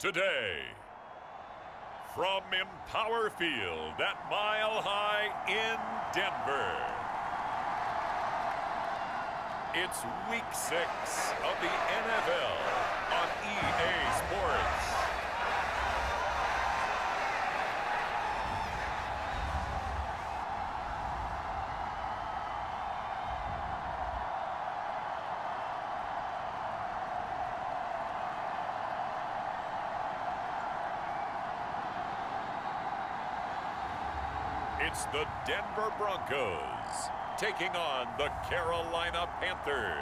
today. From Empower Field at Mile High in Denver, it's Week 6 of the NFL on EA Sports. It's the Denver Broncos taking on the Carolina Panthers.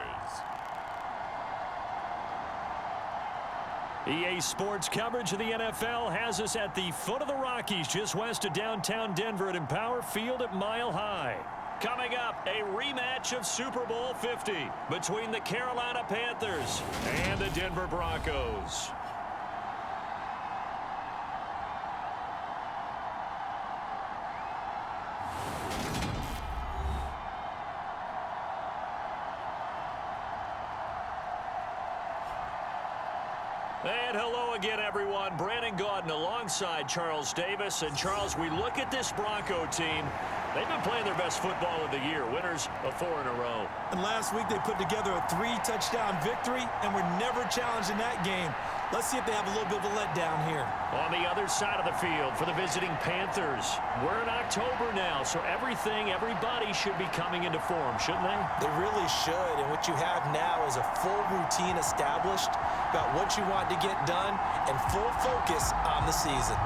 EA Sports coverage of the NFL has us at the foot of the Rockies, just west of downtown Denver at Empower Field at Mile High. Coming up, a rematch of Super Bowl 50 between the Carolina Panthers and the Denver Broncos. And hello again, everyone. Brandon Gaudin alongside Charles Davis. And, Charles, we look at this Bronco team. They've been playing their best football of the year. Winners of 4 in a row. And last week they put together a 3-touchdown victory, and were never challenged in that game. Let's see if they have a little bit of a letdown here. On the other side of the field for the visiting Panthers. We're in October now, so everybody should be coming into form, shouldn't they? They really should, and what you have now is a full routine established about what you want to get done and full focus on the season.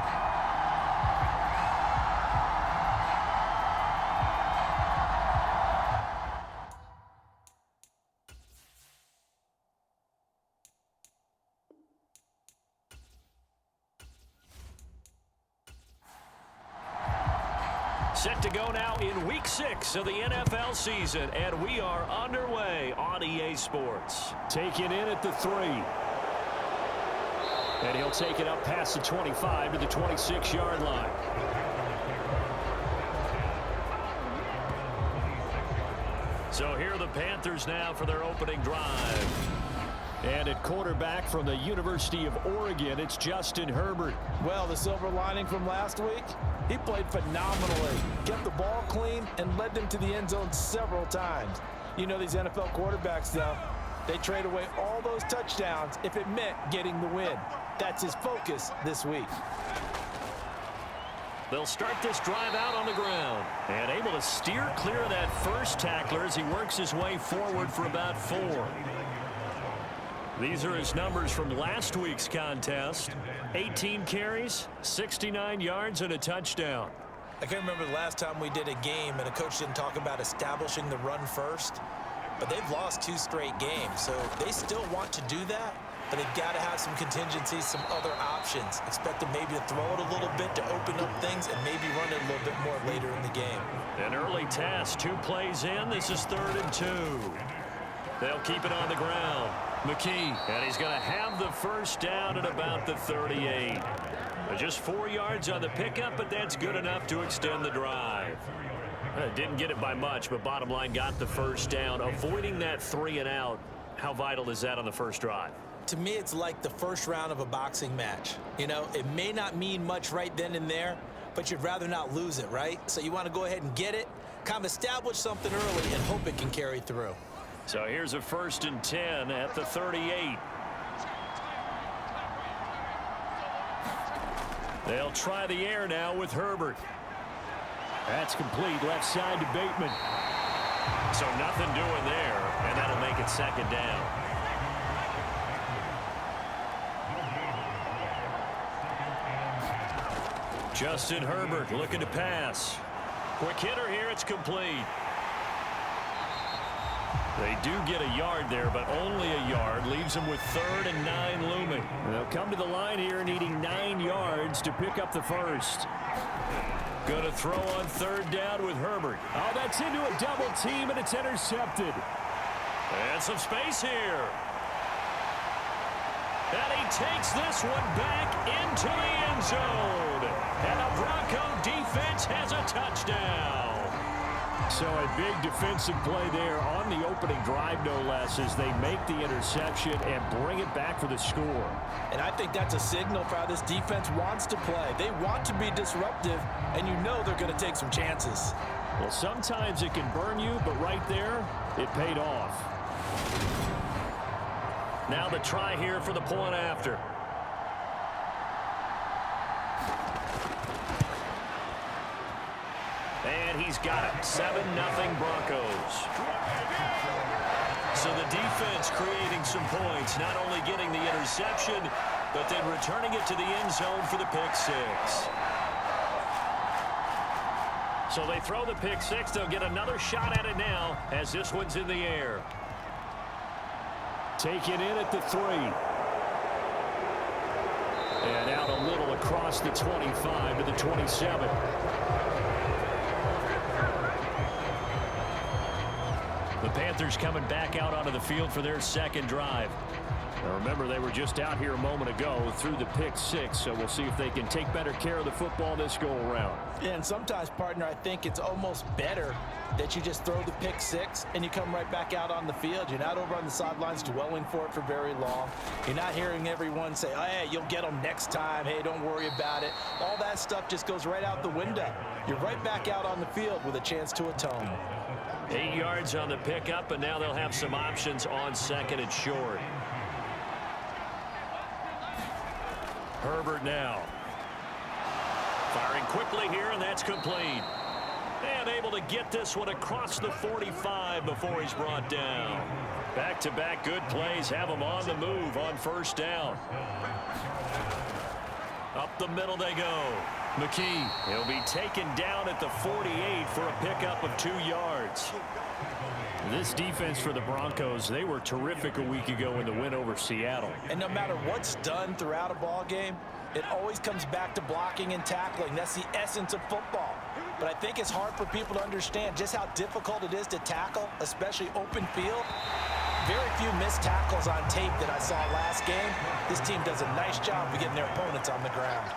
Set to go now in Week 6 of the NFL season, and we are underway on EA Sports. Taken in at the 3. And he'll take it up past the 25 to the 26-yard line. So here are the Panthers now for their opening drive. And at quarterback from the University of Oregon, it's Justin Herbert. Well, the silver lining from last week, he played phenomenally, kept the ball clean, and led them to the end zone several times. You know these NFL quarterbacks, though, they trade away all those touchdowns if it meant getting the win. That's his focus this week. They'll start this drive out on the ground and able to steer clear of that first tackler as he works his way forward for about 4. These are his numbers from last week's contest. 18 carries, 69 yards, and a touchdown. I can't remember the last time we did a game and a coach didn't talk about establishing the run first. But they've lost 2 straight games, so they still want to do that. But they've got to have some contingencies, some other options. Expect them maybe to throw it a little bit to open up things and maybe run it a little bit more later in the game. An early test, 2 plays in. This is 3rd and 2. They'll keep it on the ground. McKee, and he's going to have the first down at about the 38. Just 4 yards on the pickup, but that's good enough to extend the drive. Didn't get it by much, but bottom line got the first down. Avoiding that 3 and out, how vital is that on the first drive? To me, it's like the first round of a boxing match. You know, it may not mean much right then and there, but you'd rather not lose it, right? So you want to go ahead and get it, kind of establish something early, and hope it can carry through. So here's a 1st and 10 at the 38. They'll try the air now with Herbert. That's complete, left side to Bateman. So nothing doing there, and that'll make it 2nd down. Justin Herbert looking to pass. Quick hitter here, it's complete. They do get a yard there, but only a yard. Leaves them with 3rd and 9 looming. They'll come to the line here needing 9 yards to pick up the first. Going to throw on 3rd down with Herbert. Oh, that's into a double team, and it's intercepted. And some space here. And he takes this one back into the end zone. And the Bronco defense has a touchdown. So a big defensive play there on the opening drive, no less, as they make the interception and bring it back for the score. And I think that's a signal for how this defense wants to play. They want to be disruptive, and you know they're going to take some chances. Well, sometimes it can burn you, but right there, it paid off. Now the try here for the point after. And he's got it. 7-0 Broncos. So the defense creating some points, not only getting the interception, but then returning it to the end zone for the pick six. So they throw the pick six. They'll get another shot at it now as this one's in the air. Take it in at the 3. And out a little across the 25 to the 27. The Panthers coming back out onto the field for their second drive. Now remember, they were just out here a moment ago through the pick six, so we'll see if they can take better care of the football this go-around. Yeah, and sometimes, partner, I think it's almost better that you just throw the pick six and you come right back out on the field. You're not over on the sidelines dwelling for it for very long. You're not hearing everyone say, oh, hey, you'll get them next time. Hey, don't worry about it. All that stuff just goes right out the window. You're right back out on the field with a chance to atone. 8 yards on the pickup, and now they'll have some options on second and short. Herbert now. Firing quickly here, and that's complete. And able to get this one across the 45 before he's brought down. Back-to-back good plays have him on the move on first down. Up the middle they go. McKee, he'll be taken down at the 48 for a pickup of 2 yards. This defense for the Broncos, they were terrific a week ago in the win over Seattle. And no matter what's done throughout a ball game, it always comes back to blocking and tackling. That's the essence of football. But I think it's hard for people to understand just how difficult it is to tackle, especially open field. Very few missed tackles on tape that I saw last game. This team does a nice job of getting their opponents on the ground.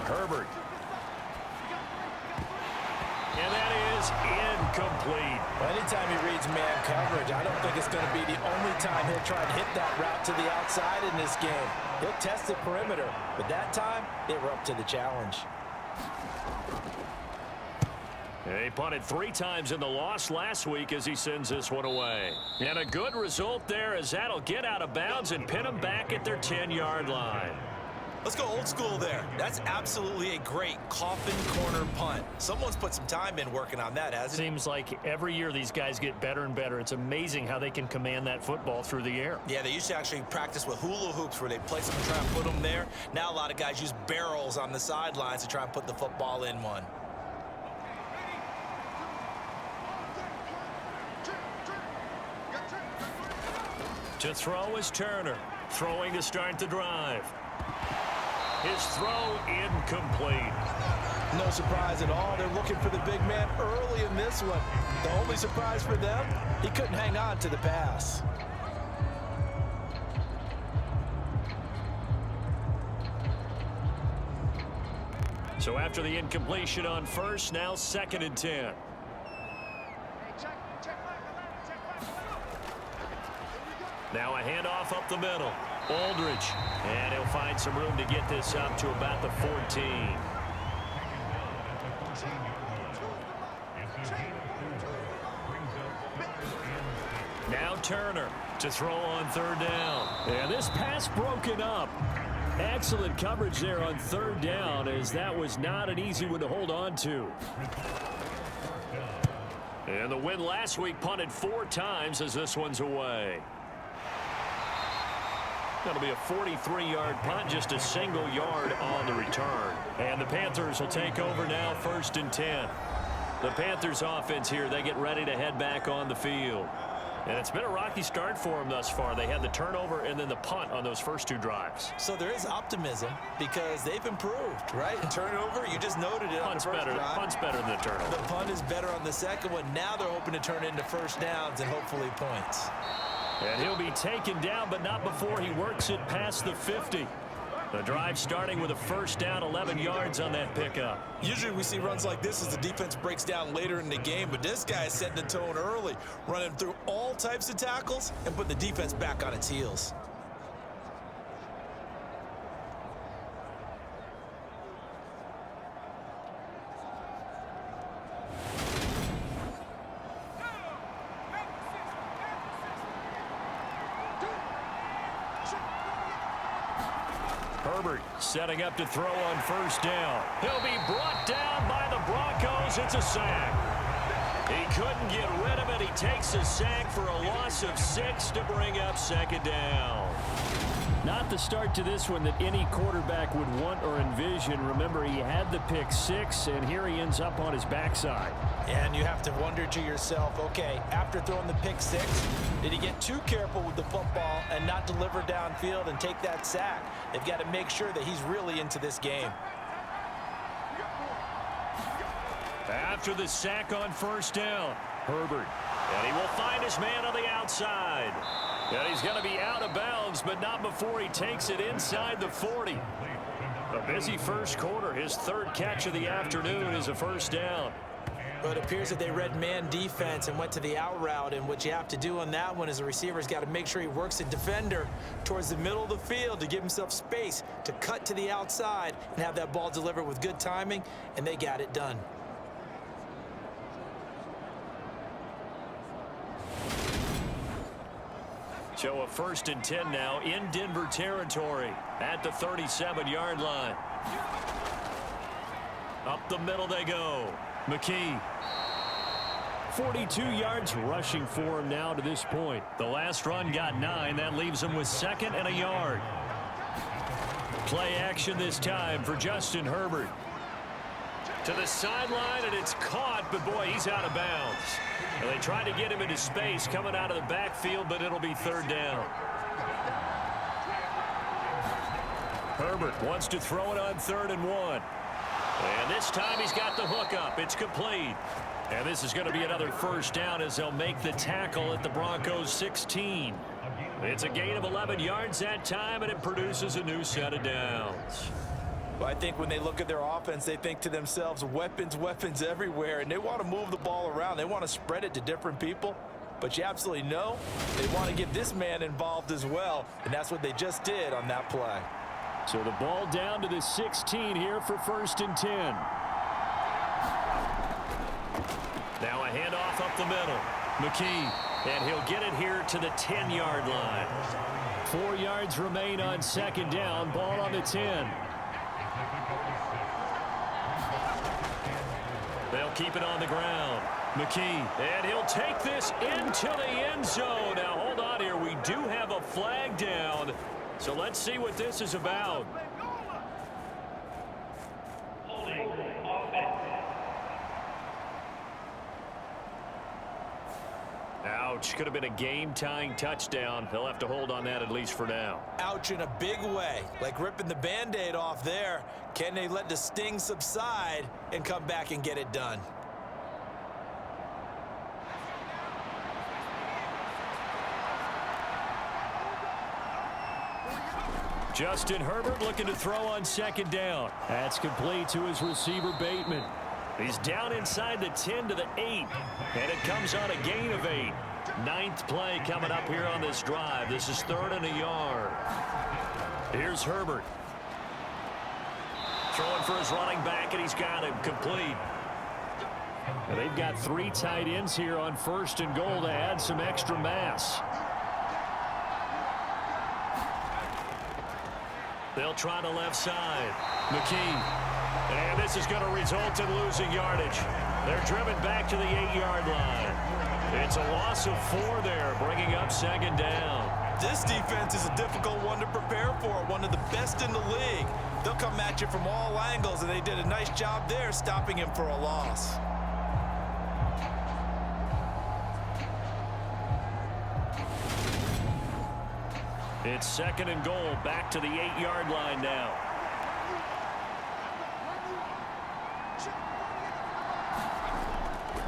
Herbert. And that is incomplete. Well, anytime he reads man coverage, I don't think it's going to be the only time he'll try to hit that route to the outside in this game. He'll test the perimeter, but that time, they were up to the challenge. He punted 3 times in the loss last week as he sends this one away. And a good result there as that'll get out of bounds and pin them back at their 10-yard line. Let's go old school there. That's absolutely a great coffin corner punt. Someone's put some time in working on that, hasn't it? Seems like every year these guys get better and better. It's amazing how they can command that football through the air. Yeah, they used to actually practice with hula hoops where they place them and try and put them there. Now a lot of guys use barrels on the sidelines to try and put the football in one. To throw is Turner. Throwing to start the drive. His throw incomplete. No surprise at all. They're looking for the big man early in this one. The only surprise for them, he couldn't hang on to the pass. So after the incompletion on first, now 2nd and 10. Now a handoff up the middle. Aldridge. And he'll find some room to get this up to about the 14. Now Turner to throw on 3rd down. And this pass broken up. Excellent coverage there on 3rd down, as that was not an easy one to hold on to. And the win last week punted 4 times as this one's away. That'll be a 43-yard punt, just a single yard on the return. And the Panthers will take over now, 1st and 10. The Panthers offense here, they get ready to head back on the field. And it's been a rocky start for them thus far. They had the turnover and then the punt on those first 2 drives. So there is optimism because they've improved, right? And turnover, you just noted it on the first drive. Punt's better than the turnover. The punt is better on the second one. Now they're hoping to turn it into first downs and hopefully points. And he'll be taken down, but not before he works it past the 50. The drive starting with a first down, 11 yards on that pickup. Usually we see runs like this as the defense breaks down later in the game, but this guy is setting the tone early, running through all types of tackles and putting the defense back on its heels. Herbert setting up to throw on first down. He'll be brought down by the Broncos. It's a sack. He couldn't get rid of it. He takes a sack for a loss of 6 to bring up second down. Not the start to this one that any quarterback would want or envision. Remember, he had the pick 6, and here he ends up on his backside. And you have to wonder to yourself, okay, after throwing the pick 6, did he get too careful with the football and not deliver downfield and take that sack? They've got to make sure that he's really into this game. After the sack on first down, Herbert. And he will find his man on the outside. And he's going to be out of bounds, but not before he takes it inside the 40. A busy first quarter. His third catch of the afternoon is a first down. But it appears that they read man defense and went to the out route, and what you have to do on that one is a receiver's got to make sure he works a defender towards the middle of the field to give himself space to cut to the outside and have that ball delivered with good timing, and they got it done. So a 1st and 10 now in Denver territory at the 37-yard line. Up the middle they go. McKee. 42 yards rushing for him now to this point. The last run got 9. That leaves him with 2nd and a yard. Play action this time for Justin Herbert. To the sideline, and it's caught, but boy, he's out of bounds. And they tried to get him into space coming out of the backfield, but it'll be 3rd down. Herbert wants to throw it on 3rd and 1. And this time he's got the hook up. It's complete. And this is going to be another first down as they'll make the tackle at the Broncos 16. It's a gain of 11 yards that time, and it produces a new set of downs. Well, I think when they look at their offense, they think to themselves, weapons, weapons everywhere, and they want to move the ball around. They want to spread it to different people, but you absolutely know they want to get this man involved as well, and that's what they just did on that play. So the ball down to the 16 here for 1st and 10. Now a handoff up the middle. McKee, and he'll get it here to the 10-yard line. 4 yards remain on 2nd down. Ball on the 10. They'll keep it on the ground. McKee, and he'll take this into the end zone. Now, hold on here. We do have a flag down, so let's see what this is about. Ouch. Could have been a game-tying touchdown. They'll have to hold on that at least for now. Ouch in a big way, like ripping the Band-Aid off there. Can they let the sting subside and come back and get it done? Justin Herbert looking to throw on 2nd down. That's complete to his receiver, Bateman. He's down inside the 10 to the 8, and it comes on a gain of 8. 9th play coming up here on this drive. This is 3rd and a yard. Here's Herbert. Throwing for his running back, and he's got him complete. And they've got 3 tight ends here on 1st and goal to add some extra mass. They'll try the left side. McKee. And this is going to result in losing yardage. They're driven back to the 8-yard line. It's a loss of 4 there, bringing up 2nd down. This defense is a difficult one to prepare for, one of the best in the league. They'll come at you from all angles, and they did a nice job there stopping him for a loss. It's 2nd and goal, back to the 8-yard line now.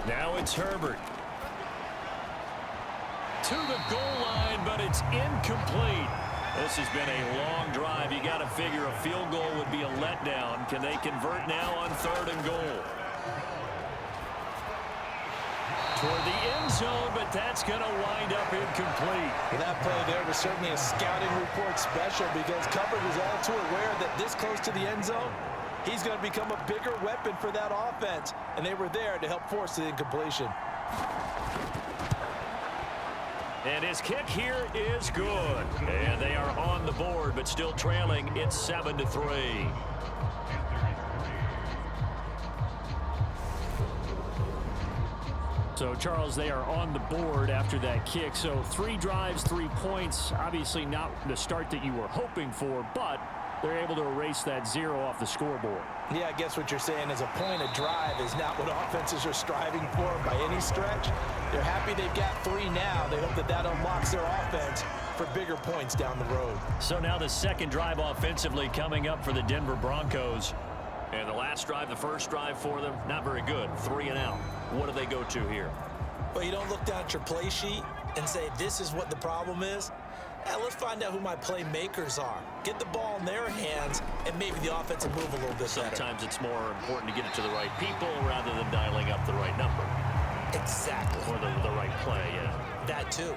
Now it's Herbert. To the goal line, but it's incomplete. This has been a long drive. You got to figure a field goal would be a letdown. Can they convert now on 3rd and goal? Toward the end zone, but that's going to wind up incomplete. Well, that play there was certainly a scouting report special because Cover was all too aware that this close to the end zone, he's going to become a bigger weapon for that offense, and they were there to help force the incompletion. And his kick here is good. And they are on the board, but still trailing. It's 7-3. So, Charles, they are on the board after that kick. So 3 drives, 3 points. Obviously not the start that you were hoping for, but they're able to erase that 0 off the scoreboard. Yeah, I guess what you're saying is a point of drive is not what offenses are striving for by any stretch. They're happy they've got 3 now. They hope that that unlocks their offense for bigger points down the road. So now the second drive offensively coming up for the Denver Broncos. And the last drive, the first drive for them, not very good. 3 and out. What do they go to here? Well, you don't look down at your play sheet and say, this is what the problem is. Let's find out who my playmakers are. Get the ball in their hands, and maybe the offense will move a little bit better. Sometimes it's more important to get it to the right people rather than dialing up the right number. Exactly. Or the right play, yeah. That too.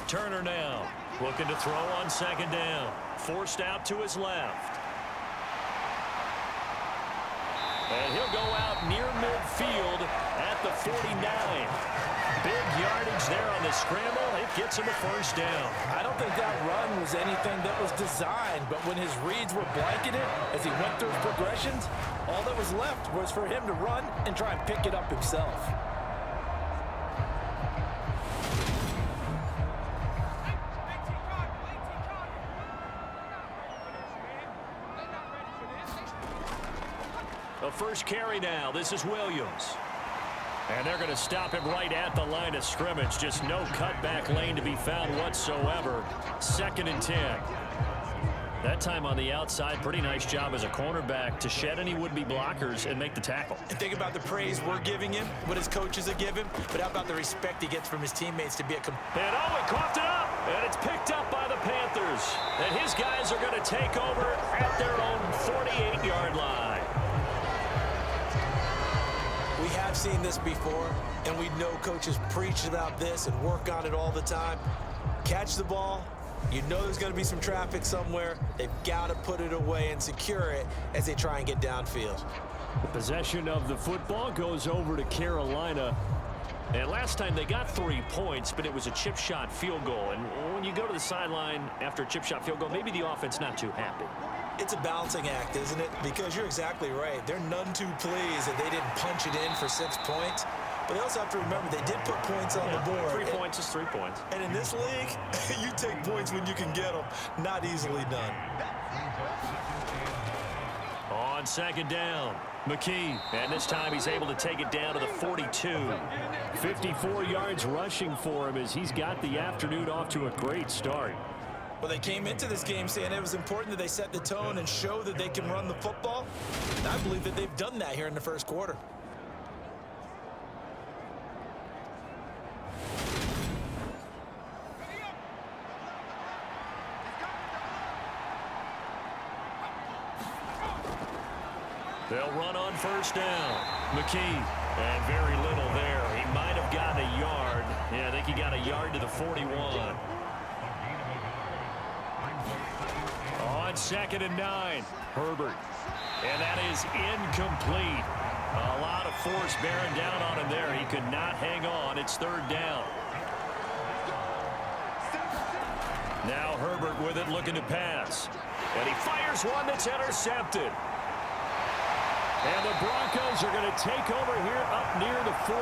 Turner now, looking to throw on 2nd down. Forced out to his left. And he'll go out near midfield at the 49. Big yardage there on the scramble. It gets him a 1st down. I don't think that run was anything that was designed, but when his reads were blanketed as he went through his progressions, all that was left was for him to run and try and pick it up himself. The first carry now. This is Williams. And they're going to stop him right at the line of scrimmage. Just no cutback lane to be found whatsoever. 2nd and 10. That time on the outside, pretty nice job as a cornerback to shed any would-be blockers and make the tackle. And think about the praise we're giving him, what his coaches are giving, but how about the respect he gets from his teammates to be a... And Owen coughed it up, and it's picked up by the Panthers. And his guys are going to take over at their own 48-yard line. We have seen this before, and we know coaches preach about this and work on it all the time. Catch the ball. You know there's going to be some traffic somewhere. They've got to put it away and secure it as they try and get downfield. The possession of the football goes over to Carolina. And last time they got 3 points, but it was a chip shot field goal. And when you go to the sideline after a chip shot field goal, maybe the offense not too happy. It's a balancing act, isn't it? Because you're exactly right. They're none too pleased that they didn't punch it in for 6 points. But they also have to remember they did put points on the board. 3 points is 3 points. And in this league, you take points when you can get them. Not easily done. On 2nd down, McKee. And this time he's able to take it down to the 42. 54 yards rushing for him as he's got the afternoon off to a great start. Well, they came into this game saying it was important that they set the tone and show that they can run the football. And I believe that they've done that here in the first quarter. They'll run on 1st down. McKee, and very little there. He might have gotten a yard. Yeah, I think he got a yard to the 41. On 2nd and 9, Herbert. And that is incomplete. A lot of force bearing down on him there. He could not hang on. It's 3rd down. Now Herbert with it, looking to pass. And he fires one that's intercepted. And the Broncos are going to take over here up near the 40.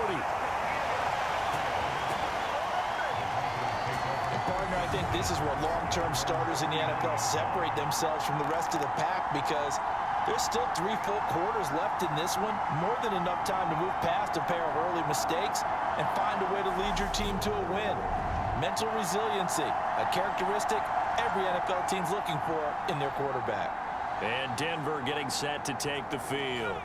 And partner, I think this is where long-term starters in the NFL separate themselves from the rest of the pack because there's still 3 full quarters left in this one. More than enough time to move past a pair of early mistakes and find a way to lead your team to a win. Mental resiliency, a characteristic every NFL team's looking for in their quarterback. And Denver getting set to take the field.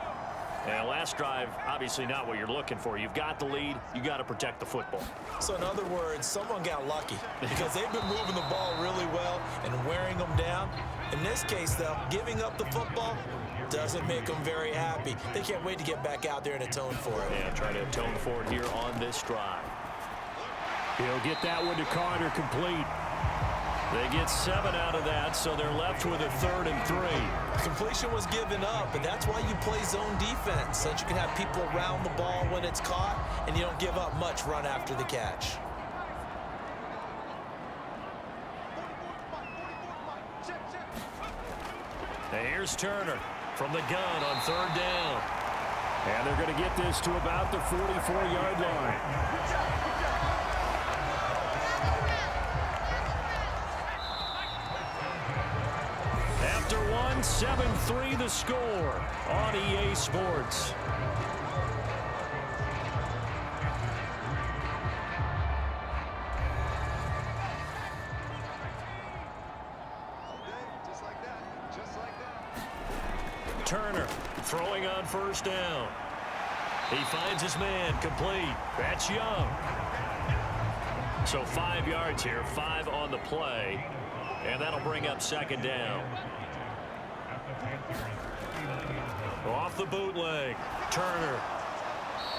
And last drive, obviously not what you're looking for. You've got the lead. You got to protect the football. So in other words, someone got lucky because they've been moving the ball really well and wearing them down. In this case, though, giving up the football doesn't make them very happy. They can't wait to get back out there and atone for it. Yeah, try to atone for it here on this drive. He'll get that one to Carter complete. They get 7 out of that, so they're left with a 3rd and 3. Completion was given up, and that's why you play zone defense, so that you can have people around the ball when it's caught, and you don't give up much run after the catch. And here's Turner from the gun on 3rd down. And they're going to get this to about the 44-yard line. After one, 7-3 the score on EA Sports. Turner throwing on 1st down. He finds his man complete. That's Young. So 5 yards here, 5 on the play. And that'll bring up 2nd down. Off the bootleg, Turner.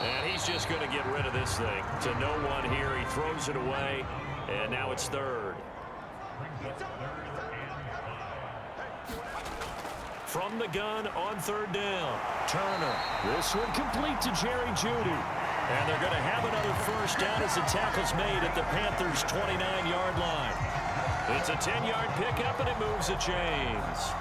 And he's just going to get rid of this thing. To no one here, he throws it away. And now it's 3rd. From the gun on 3rd down, Turner. This one complete to Jerry Jeudy. And they're going to have another 1st down as the tackle's made at the Panthers' 29-yard line. It's a 10-yard pickup, and it moves the chains.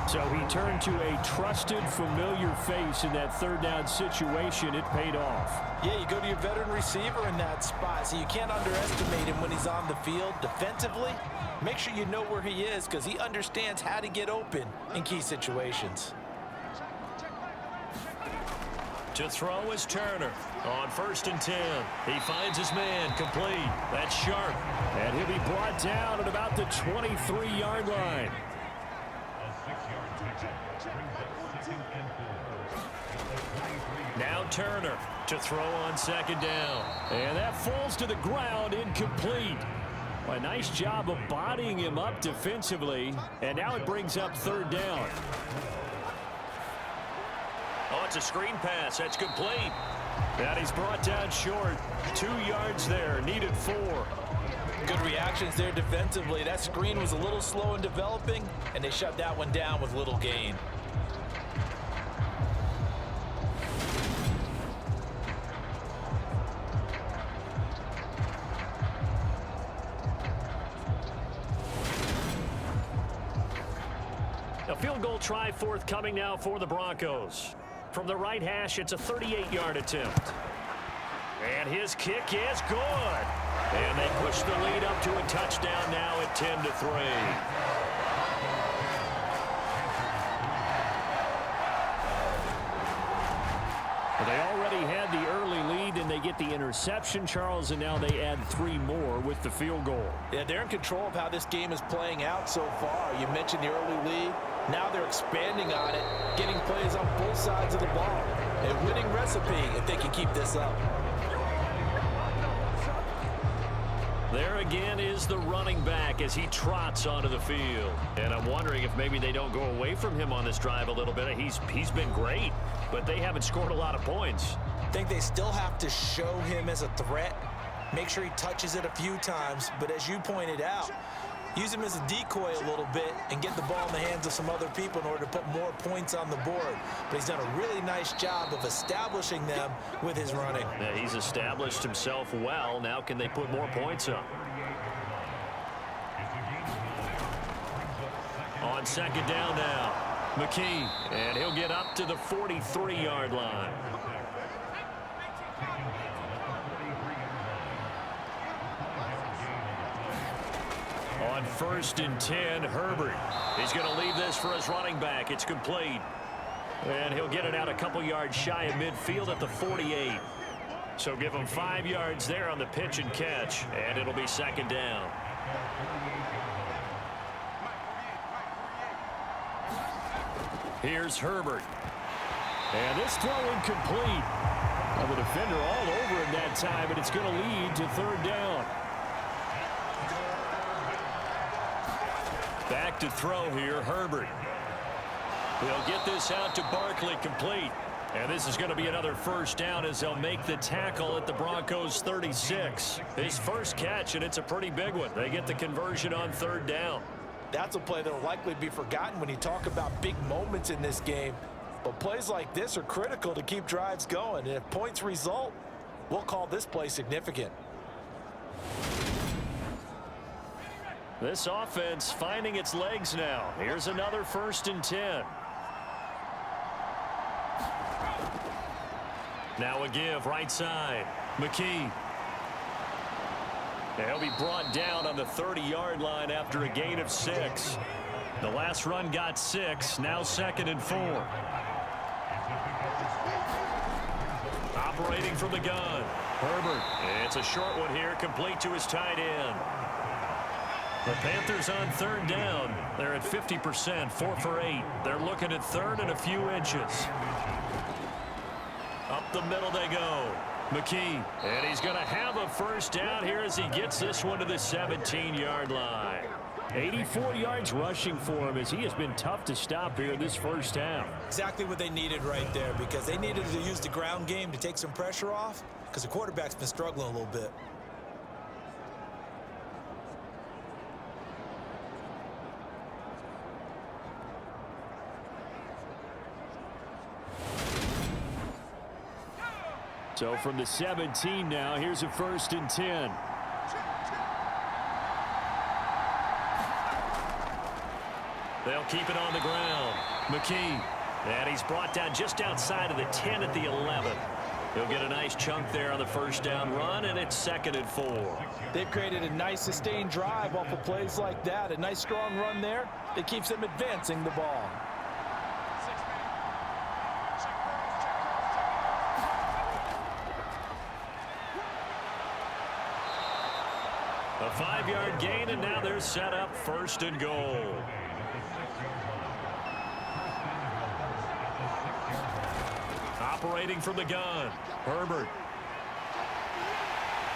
So he turned to a trusted, familiar face in that 3rd down situation. It paid off. Yeah, you go to your veteran receiver in that spot, so you can't underestimate him when he's on the field defensively. Make sure you know where he is because he understands how to get open in key situations. To throw is Turner on 1st and 10. He finds his man complete. That's Sharp. And he'll be brought down at about the 23-yard line. Now Turner to throw on 2nd down. And that falls to the ground, incomplete. A nice job of bodying him up defensively. And now it brings up 3rd down. Oh, it's a screen pass. That's complete. And he's brought down short. 2 yards there. Needed 4. Good reactions there defensively. That screen was a little slow in developing, and they shut that one down with little gain. A field goal try forthcoming now for the Broncos. From the right hash, it's a 38-yard attempt. And his kick is good. And they push the lead up to a touchdown now at 10-3. They already had the early lead, and they get the interception, Charles, and now they add 3 more with the field goal. Yeah, they're in control of how this game is playing out so far. You mentioned the early lead. Now they're expanding on it, getting plays on both sides of the ball. A winning recipe if they can keep this up. There again is the running back as he trots onto the field. And I'm wondering if maybe they don't go away from him on this drive a little bit. He's been great, but they haven't scored a lot of points. I think they still have to show him as a threat. Make sure he touches it a few times. But as you pointed out, use him as a decoy a little bit and get the ball in the hands of some other people in order to put more points on the board. But he's done a really nice job of establishing them with his running. Yeah, he's established himself well. Now can they put more points up? On 2nd down now, McKee, and he'll get up to the 43-yard line. On 1st and 10, Herbert. He's going to leave this for his running back. It's complete. And he'll get it out a couple yards shy of midfield at the 48. So give him 5 yards there on the pitch and catch, and it'll be 2nd down. Here's Herbert. And this throw incomplete. Well, the defender all over him that time, and it's going to lead to third down. Back to throw here, Herbert. He'll get this out to Barkley, complete. And this is going to be another first down as they'll make the tackle at the Broncos 36. His first catch, and it's a pretty big one. They get the conversion on third down. That's a play that will likely be forgotten when you talk about big moments in this game. But plays like this are critical to keep drives going. And if points result, we'll call this play significant. This offense finding its legs now. Here's another 1st and 10. Now a give, right side. McKee. He'll be brought down on the 30-yard line after a gain of 6. The last run got 6, now 2nd and 4. Operating from the gun. Herbert. It's a short one here, complete to his tight end. The Panthers on third down. They're at 50%, 4 for 8. They're looking at third and a few inches. Up the middle they go. McKee, and he's going to have a first down here as he gets this one to the 17-yard line. 84 yards rushing for him as he has been tough to stop here in this first half. Exactly what they needed right there, because they needed to use the ground game to take some pressure off, because the quarterback's been struggling a little bit. So from the 17 now, here's a 1st and 10. They'll keep it on the ground. McKee. And he's brought down just outside of the 10 at the 11. He'll get a nice chunk there on the first down run, and it's 2nd and 4. They've created a nice sustained drive off of plays like that. A nice strong run there that keeps them advancing the ball. A 5-yard gain, and now they're set up 1st and goal. Operating from the gun, Herbert.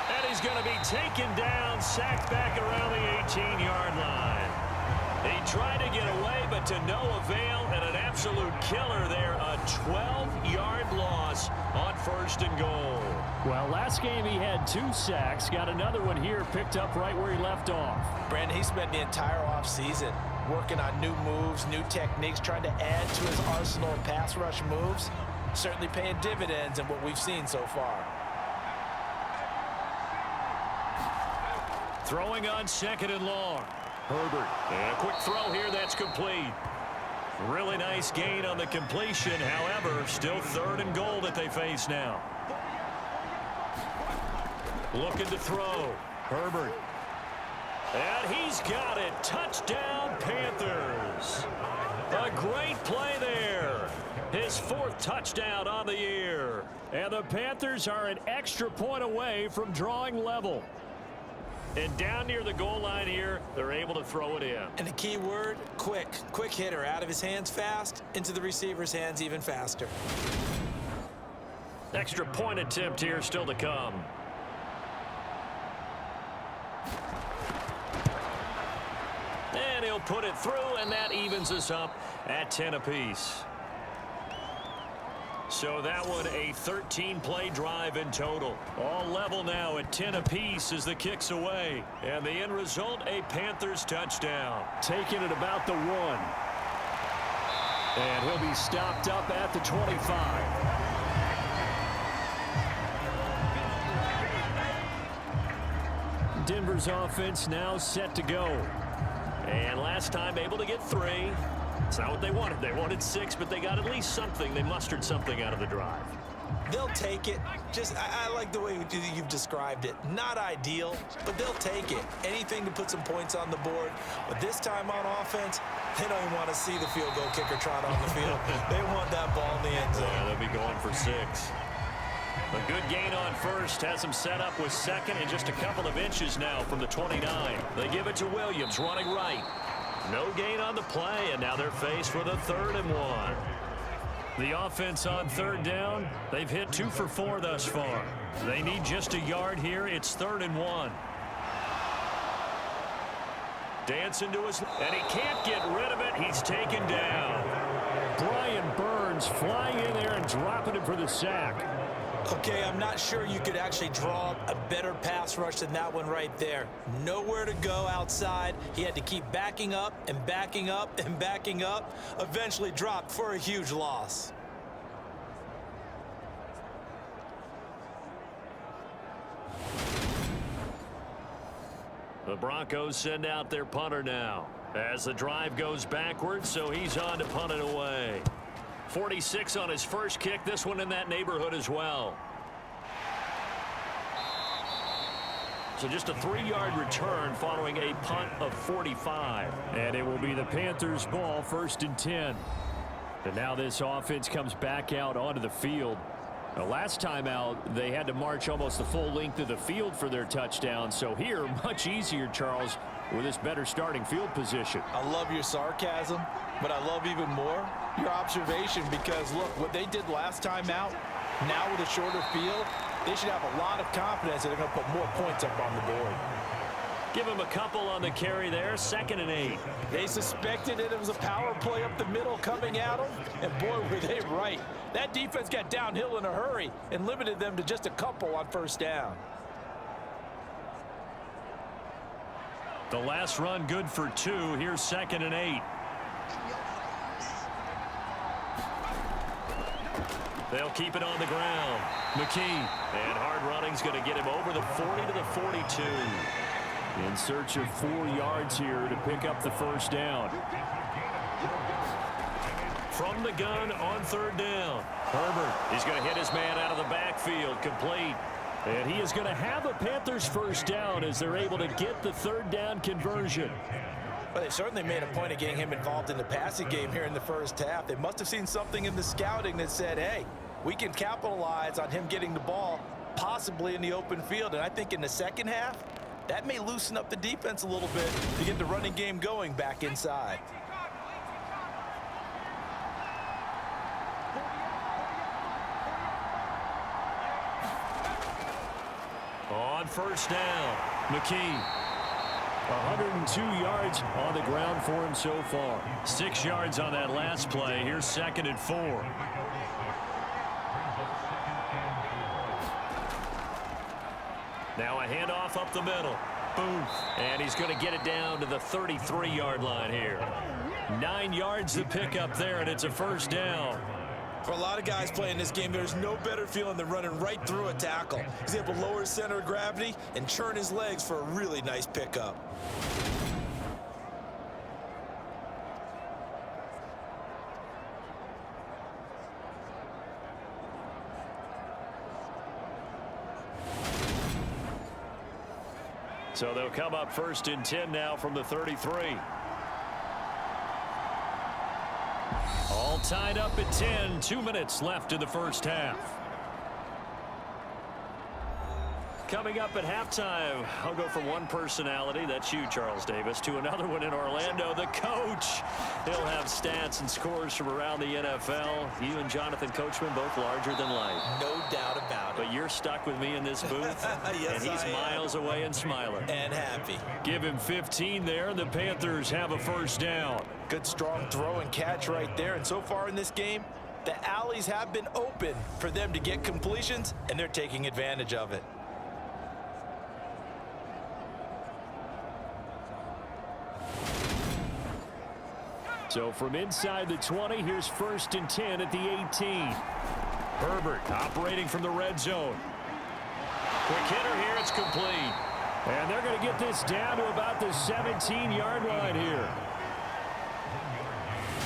And he's going to be taken down, sacked back around the 18-yard line. He tried to get away, but to no avail, and an absolute killer there. A 12-yard loss on 1st and goal. Well, last game he had 2 sacks. Got another one here picked up right where he left off. Brandon, he spent the entire offseason working on new moves, new techniques, trying to add to his arsenal of pass rush moves. Certainly paying dividends in what we've seen so far. Throwing on 2nd and long. Herbert. And a quick throw here that's complete. Really nice gain on the completion. However, still 3rd and goal that they face now. Looking to throw. Herbert. And he's got it. Touchdown, Panthers. A great play there. His 4th touchdown on the year. And the Panthers are an extra point away from drawing level. And down near the goal line here, they're able to throw it in. And the key word, quick. Quick hitter, out of his hands fast, into the receiver's hands even faster. Extra point attempt here still to come. And he'll put it through, and that evens us up at 10 apiece. So that one a 13-play drive in total. All level now at 10 apiece as the kick's away. And the end result, a Panthers touchdown. Taking it about the 1. And he'll be stopped up at the 25. Denver's offense now set to go. And last time able to get 3. It's not what they wanted. They wanted 6, but they got at least something. They mustered something out of the drive. They'll take it. I like the way you've described it. Not ideal, but they'll take it. Anything to put some points on the board. But this time on offense, they don't even want to see the field goal kicker trot on the field. They want that ball in the end zone. Yeah, they'll be going for 6. A good gain on 1st has them set up with 2nd and just a couple of inches now from the 29. They give it to Williams running right. No gain on the play, and now they're faced with a 3rd and 1. The offense on third down, they've hit 2 for 4 thus far. They need just a yard here. It's 3rd and 1. Dancing to his, and he can't get rid of it. He's taken down. Brian Burns flying in there and dropping him for the sack. Okay, I'm not sure you could actually draw up a better pass rush than that one right there. Nowhere to go outside. He had to keep backing up and backing up and backing up. Eventually dropped for a huge loss. The Broncos send out their punter now as the drive goes backwards, so he's on to punt it away. 46 on his first kick, this one in that neighborhood as well. So just a 3-yard return following a punt of 45. And it will be the Panthers' ball, 1st and 10. And now this offense comes back out onto the field. The last time out, they had to march almost the full length of the field for their touchdown. So here, much easier, Charles, with this better starting field position. I love your sarcasm, but I love even more your observation, because, look, what they did last time out, now with a shorter field, they should have a lot of confidence that they're going to put more points up on the board. Give him a couple on the carry there, 2nd and 8. They suspected it was a power play up the middle coming at them, and boy, were they right. That defense got downhill in a hurry and limited them to just a couple on 1st down. The last run good for 2. Here's 2nd and 8. They'll keep it on the ground. McKee, and hard running's going to get him over the 40 to the 42. In search of 4 yards here to pick up the 1st down. From the gun on 3rd down. Herbert, he's going to hit his man out of the backfield, complete. And he is going to have a Panthers 1st down as they're able to get the 3rd down conversion. Well, they certainly made a point of getting him involved in the passing game here in the 1st half. They must have seen something in the scouting that said, hey, we can capitalize on him getting the ball, possibly in the open field. And I think in the 2nd half, that may loosen up the defense a little bit to get the running game going back inside. On 1st down, McKee. 102 yards on the ground for him so far. 6 yards on that last play. Here's 2nd and 4. Now a handoff up the middle. Boom. And he's going to get it down to the 33-yard line here. 9 yards to pick up there, and it's a 1st down. For a lot of guys playing this game, there's no better feeling than running right through a tackle. He's able to lower his center of gravity and churn his legs for a really nice pickup. So they'll come up 1st and 10 now from the 33. All tied up at 10. 2 minutes left in the 1st half. Coming up at halftime, I'll go from one personality, that's you, Charles Davis, to another one in Orlando, the coach. He'll have stats and scores from around the NFL. You and Jonathan Coachman both larger than life. No doubt about it. But you're stuck with me in this booth, yes, and he's miles away and smiling. And happy. Give him 15 there, and the Panthers have a 1st down. Good strong throw and catch right there. And so far in this game, the alleys have been open for them to get completions, and they're taking advantage of it. So from inside the 20, here's 1st and 10 at the 18. Herbert operating from the red zone. Quick hitter here, it's complete. And they're going to get this down to about the 17-yard line here.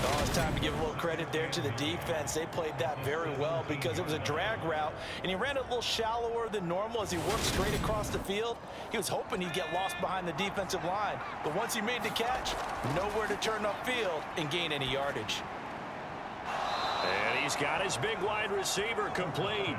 Oh, it's time to give a little credit there to the defense. They played that very well because it was a drag route, and he ran it a little shallower than normal as he worked straight across the field. He was hoping he'd get lost behind the defensive line, but once he made the catch, nowhere to turn upfield and gain any yardage. And he's got his big wide receiver complete.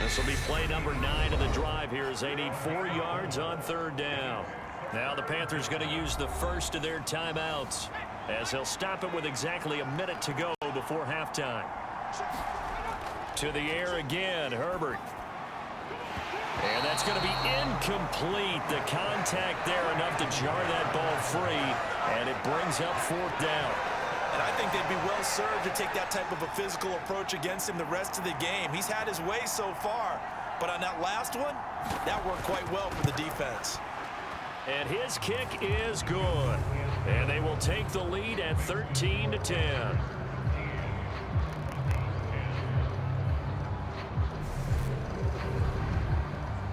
This will be play number 9 of the drive here as they need 4 yards on 3rd down. Now the Panthers going to use the first of their timeouts as they'll stop it with exactly a minute to go before halftime. To the air again, Herbert. And that's going to be incomplete. The contact there enough to jar that ball free, and it brings up fourth down. And I think they'd be well served to take that type of a physical approach against him the rest of the game. He's had his way so far, but on that last one, that worked quite well for the defense. And his kick is good. And they will take the lead at 13-10.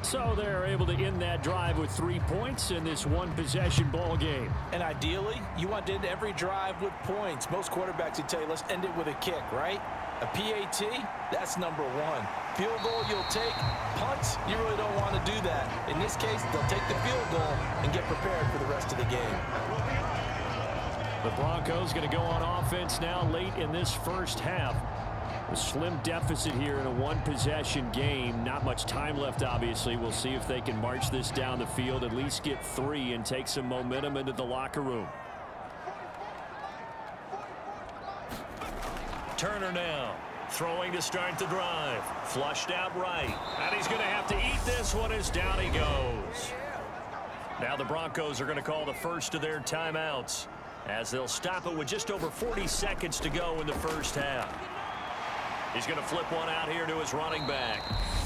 So they're able to end that drive with 3 points in this one-possession ball game. And ideally, you want to end every drive with points. Most quarterbacks would tell you, let's end it with a kick, right? A PAT, that's number one. Field goal you'll take. Punts, you really don't want to do that. In this case, they'll take the field goal and get prepared for the rest of the game. The Broncos going to go on offense now late in this first half. A slim deficit here in a one-possession game. Not much time left, obviously. We'll see if they can march this down the field, at least get 3 and take some momentum into the locker room. Turner now, throwing to start the drive. Flushed out right. And he's going to have to eat this one as down he goes. Now the Broncos are going to call the first of their timeouts, as they'll stop it with just over 40 seconds to go in the first half. He's going to flip one out here to his running back.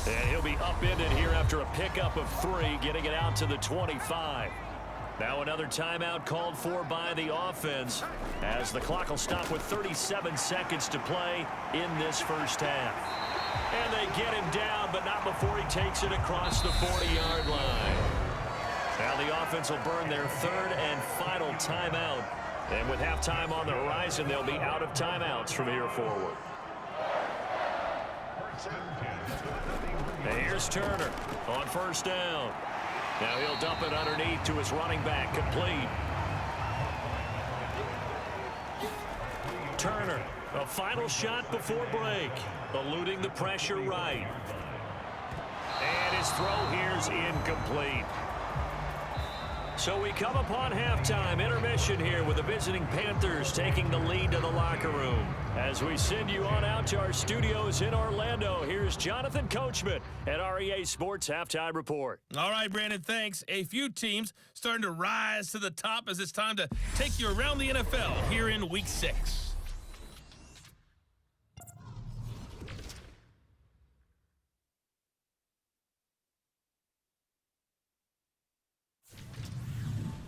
And he'll be upended here after a pickup of 3, getting it out to the 25. Now another timeout called for by the offense, as the clock will stop with 37 seconds to play in this first half. And they get him down, but not before he takes it across the 40-yard line. Now the offense will burn their third and final timeout. And with halftime on the horizon, they'll be out of timeouts from here forward. And here's Turner on first down. Now he'll dump it underneath to his running back, complete. Turner, a final shot before break, eluding the pressure right. And his throw here's incomplete. So we come upon halftime, intermission here with the visiting Panthers taking the lead to the locker room. As we send you on out to our studios in Orlando, here's Jonathan Coachman at REA Sports Halftime Report. All right, Brandon, thanks. A few teams starting to rise to the top as it's time to take you around the NFL here in Week 6.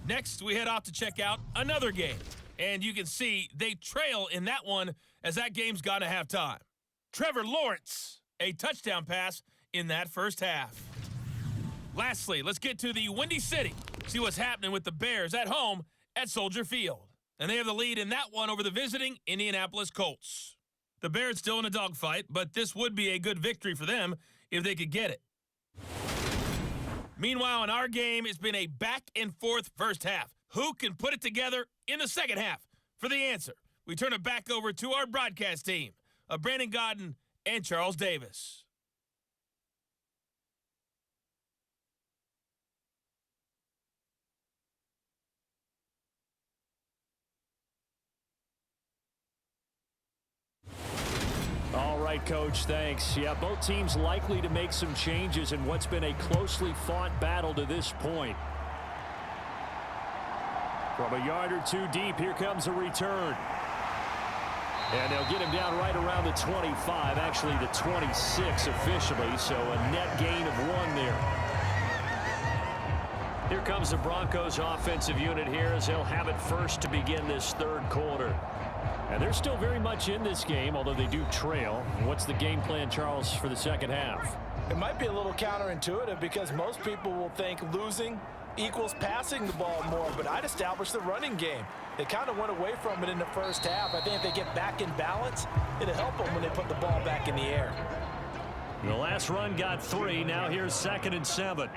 Next, we head off to check out another game. And you can see they trail in that one as that game's gone to halftime. Trevor Lawrence, a touchdown pass in that first half. Lastly, let's get to the Windy City. See what's happening with the Bears at home at Soldier Field. And they have the lead in that one over the visiting Indianapolis Colts. The Bears still in a dogfight, but this would be a good victory for them if they could get it. Meanwhile, in our game, it's been a back-and-forth first half. Who can put it together in the second half? For the answer, we turn it back over to our broadcast team of Brandon Godden and Charles Davis. All right, Coach, thanks. Yeah, both teams likely to make some changes in what's been a closely fought battle to this point. From a yard or two deep, here comes a return. And they'll get him down right around the 25, actually the 26 officially, so a net gain of 1 there. Here comes the Broncos offensive unit here as they'll have it first to begin this third quarter. And they're still very much in this game, although they do trail. What's the game plan, Charles, for the second half? It might be a little counterintuitive because most people will think losing equals passing the ball more, but I'd establish the running game. They kind of went away from it in the first half. I think if they get back in balance, it'll help them when they put the ball back in the air. The last run got 3. Now here's 2nd and 7.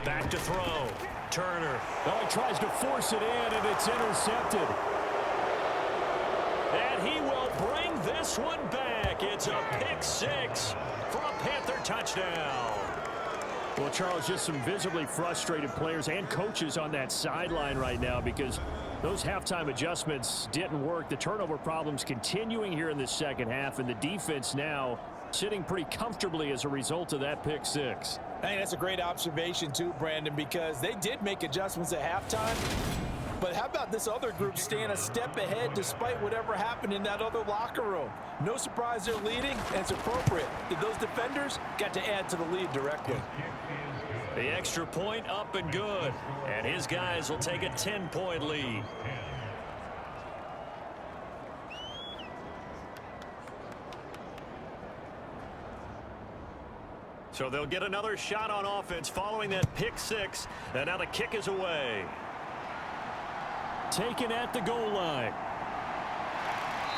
Back to throw. Turner. Oh, he tries to force it in, and it's intercepted. And he will bring this one back. It's a pick 6 for a Panther touchdown. Well, Charles, just some visibly frustrated players and coaches on that sideline right now because those halftime adjustments didn't work. The turnover problems continuing here in the second half, and the defense now sitting pretty comfortably as a result of that pick six. Hey, that's a great observation too, Brandon, because they did make adjustments at halftime. But how about this other group staying a step ahead despite whatever happened in that other locker room? No surprise they're leading, and it's appropriate that those defenders got to add to the lead directly. The extra point up and good, and his guys will take a 10-point lead. So they'll get another shot on offense following that pick six, and now the kick is away. Taken at the goal line.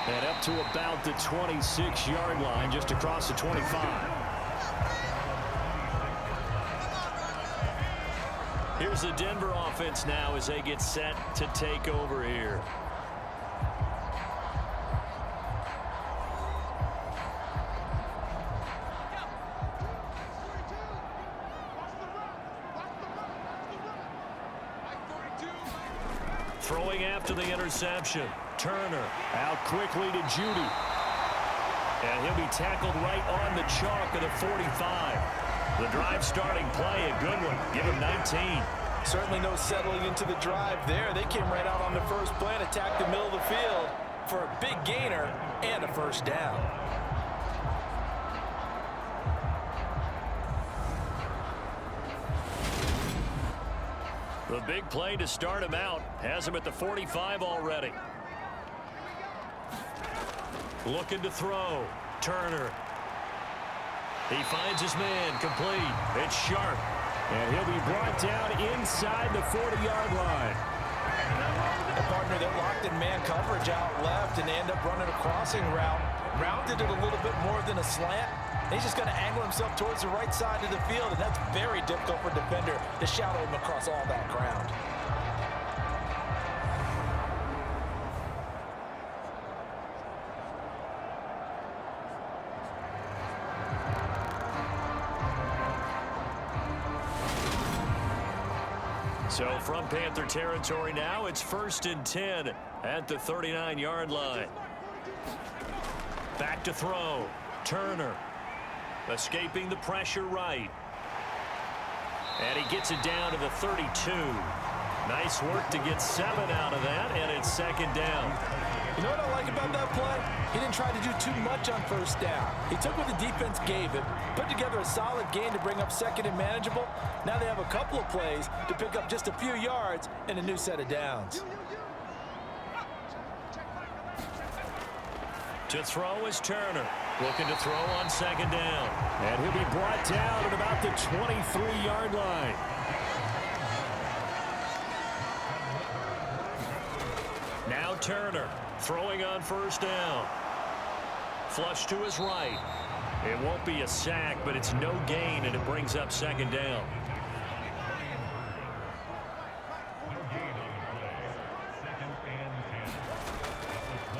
And up to about the 26-yard line, just across the 25. Here's the Denver offense now as they get set to take over here. Throwing after the interception. Turner out quickly to Judy. And he'll be tackled right on the chalk of the 45. The drive starting play, a good one. Give him 19. Certainly no settling into the drive there. They came right out on the first play and attacked the middle of the field for a big gainer and a first down. The big play to start him out has him at the 45 already. Looking to throw. Turner. He finds his man complete. It's Sharp. And he'll be brought down inside the 40-yard line. A partner that locked in man coverage out left and end up running a crossing route. Rounded it a little bit more than a slant. He's just going to angle himself towards the right side of the field, and that's very difficult for a defender to shadow him across all that ground. So from Panther territory now, it's 1st and 10 at the 39-yard line. Back to throw. Turner. Escaping the pressure right. And he gets it down to the 32. Nice work to get 7 out of that, and it's second down. You know what I like about that play? He didn't try to do too much on first down. He took what the defense gave him, put together a solid gain to bring up second and manageable. Now they have a couple of plays to pick up just a few yards and a new set of downs. To throw is Turner. Looking to throw on second down. And he'll be brought down at about the 23-yard line. Now Turner throwing on first down. Flush to his right. It won't be a sack, but it's no gain, and it brings up second down.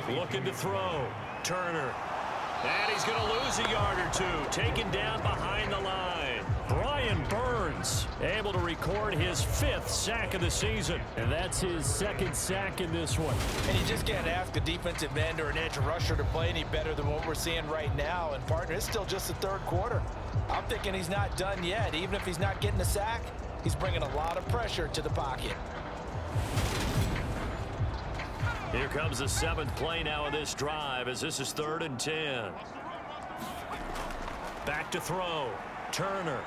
Looking to throw. Turner. And he's going to lose a yard or two. Taken down behind the line. Brian Burns able to record his 5th sack of the season. And that's his 2nd sack in this one. And you just can't ask a defensive end or an edge rusher to play any better than what we're seeing right now. And partner, it's still just the 3rd quarter. I'm thinking he's not done yet. Even if he's not getting a sack, he's bringing a lot of pressure to the pocket. Here comes the 7th play now of this drive as this is 3rd and 10. Back to throw. Turner.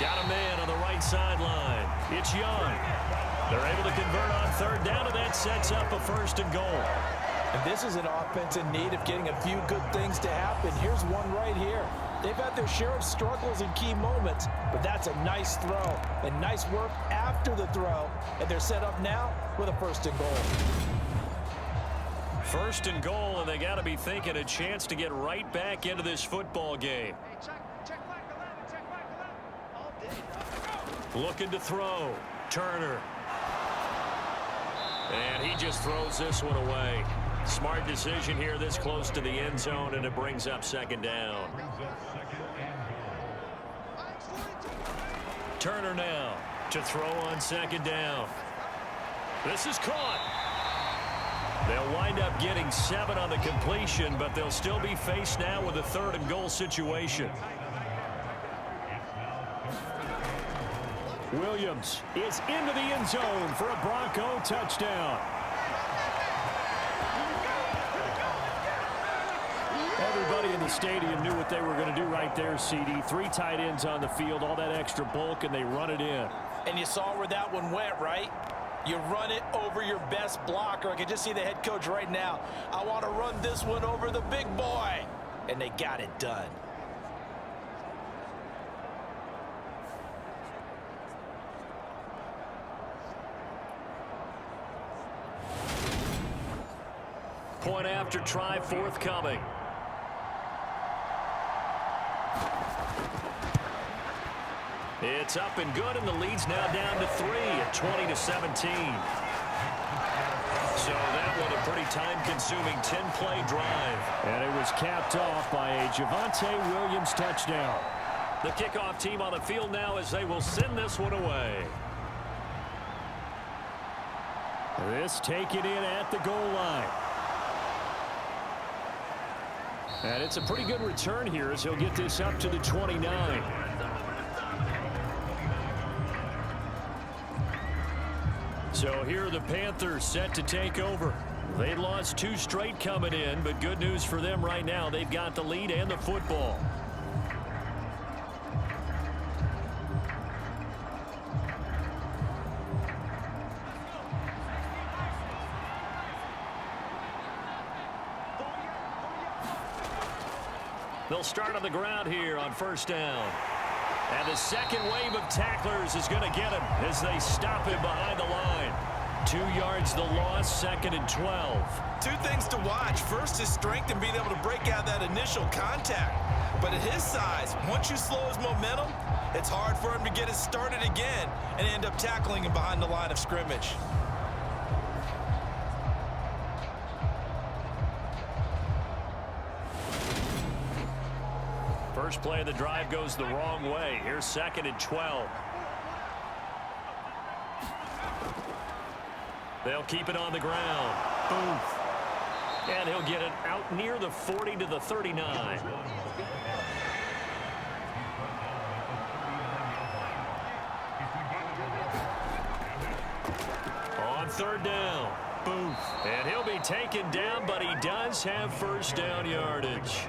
Got a man on the right sideline. It's Young. They're able to convert on 3rd down, and that sets up a 1st and goal. And this is an offense in need of getting a few good things to happen. Here's one right here. They've had their share of struggles in key moments, but that's a nice throw and nice work after the throw. And they're set up now with a 1st and goal. 1st and goal, and they got to be thinking a chance to get right back into this football game. Looking to throw. Turner. And he just throws this one away. Smart decision here this close to the end zone, and it brings up second down. Turner now to throw on second down. This is caught. They'll wind up getting 7 on the completion, but they'll still be faced now with a 3rd and goal situation. Williams is into the end zone for a Bronco touchdown. Everybody in the stadium knew what they were going to do right there, CD. 3 tight ends on the field, all that extra bulk, and they run it in. And you saw where that one went, right? You run it over your best blocker. I can just see the head coach right now. I want to run this one over the big boy. And they got it done. Point after try forthcoming. It's up and good, and the lead's now down to 3 at 20-17. So that one a pretty time-consuming 10-play drive. And it was capped off by a Javonte Williams touchdown. The kickoff team on the field now as they will send this one away. This taken in at the goal line. And it's a pretty good return here as he'll get this up to the 29. So here are the Panthers set to take over. They lost 2 straight coming in, but good news for them right now. They've got the lead and the football. They'll start on the ground here on first down. And the second wave of tacklers is going to get him as they stop him behind the line. 2 yards the loss, 2nd and 12. 2 things to watch. First, his strength and being able to break out that initial contact. But at his size, once you slow his momentum, it's hard for him to get it started again and end up tackling him behind the line of scrimmage. First play of the drive goes the wrong way. Here's 2nd and 12. They'll keep it on the ground. Boom. And he'll get it out near the 40 to the 39. On 3rd down. Boom. And he'll be taken down, but he does have first down yardage.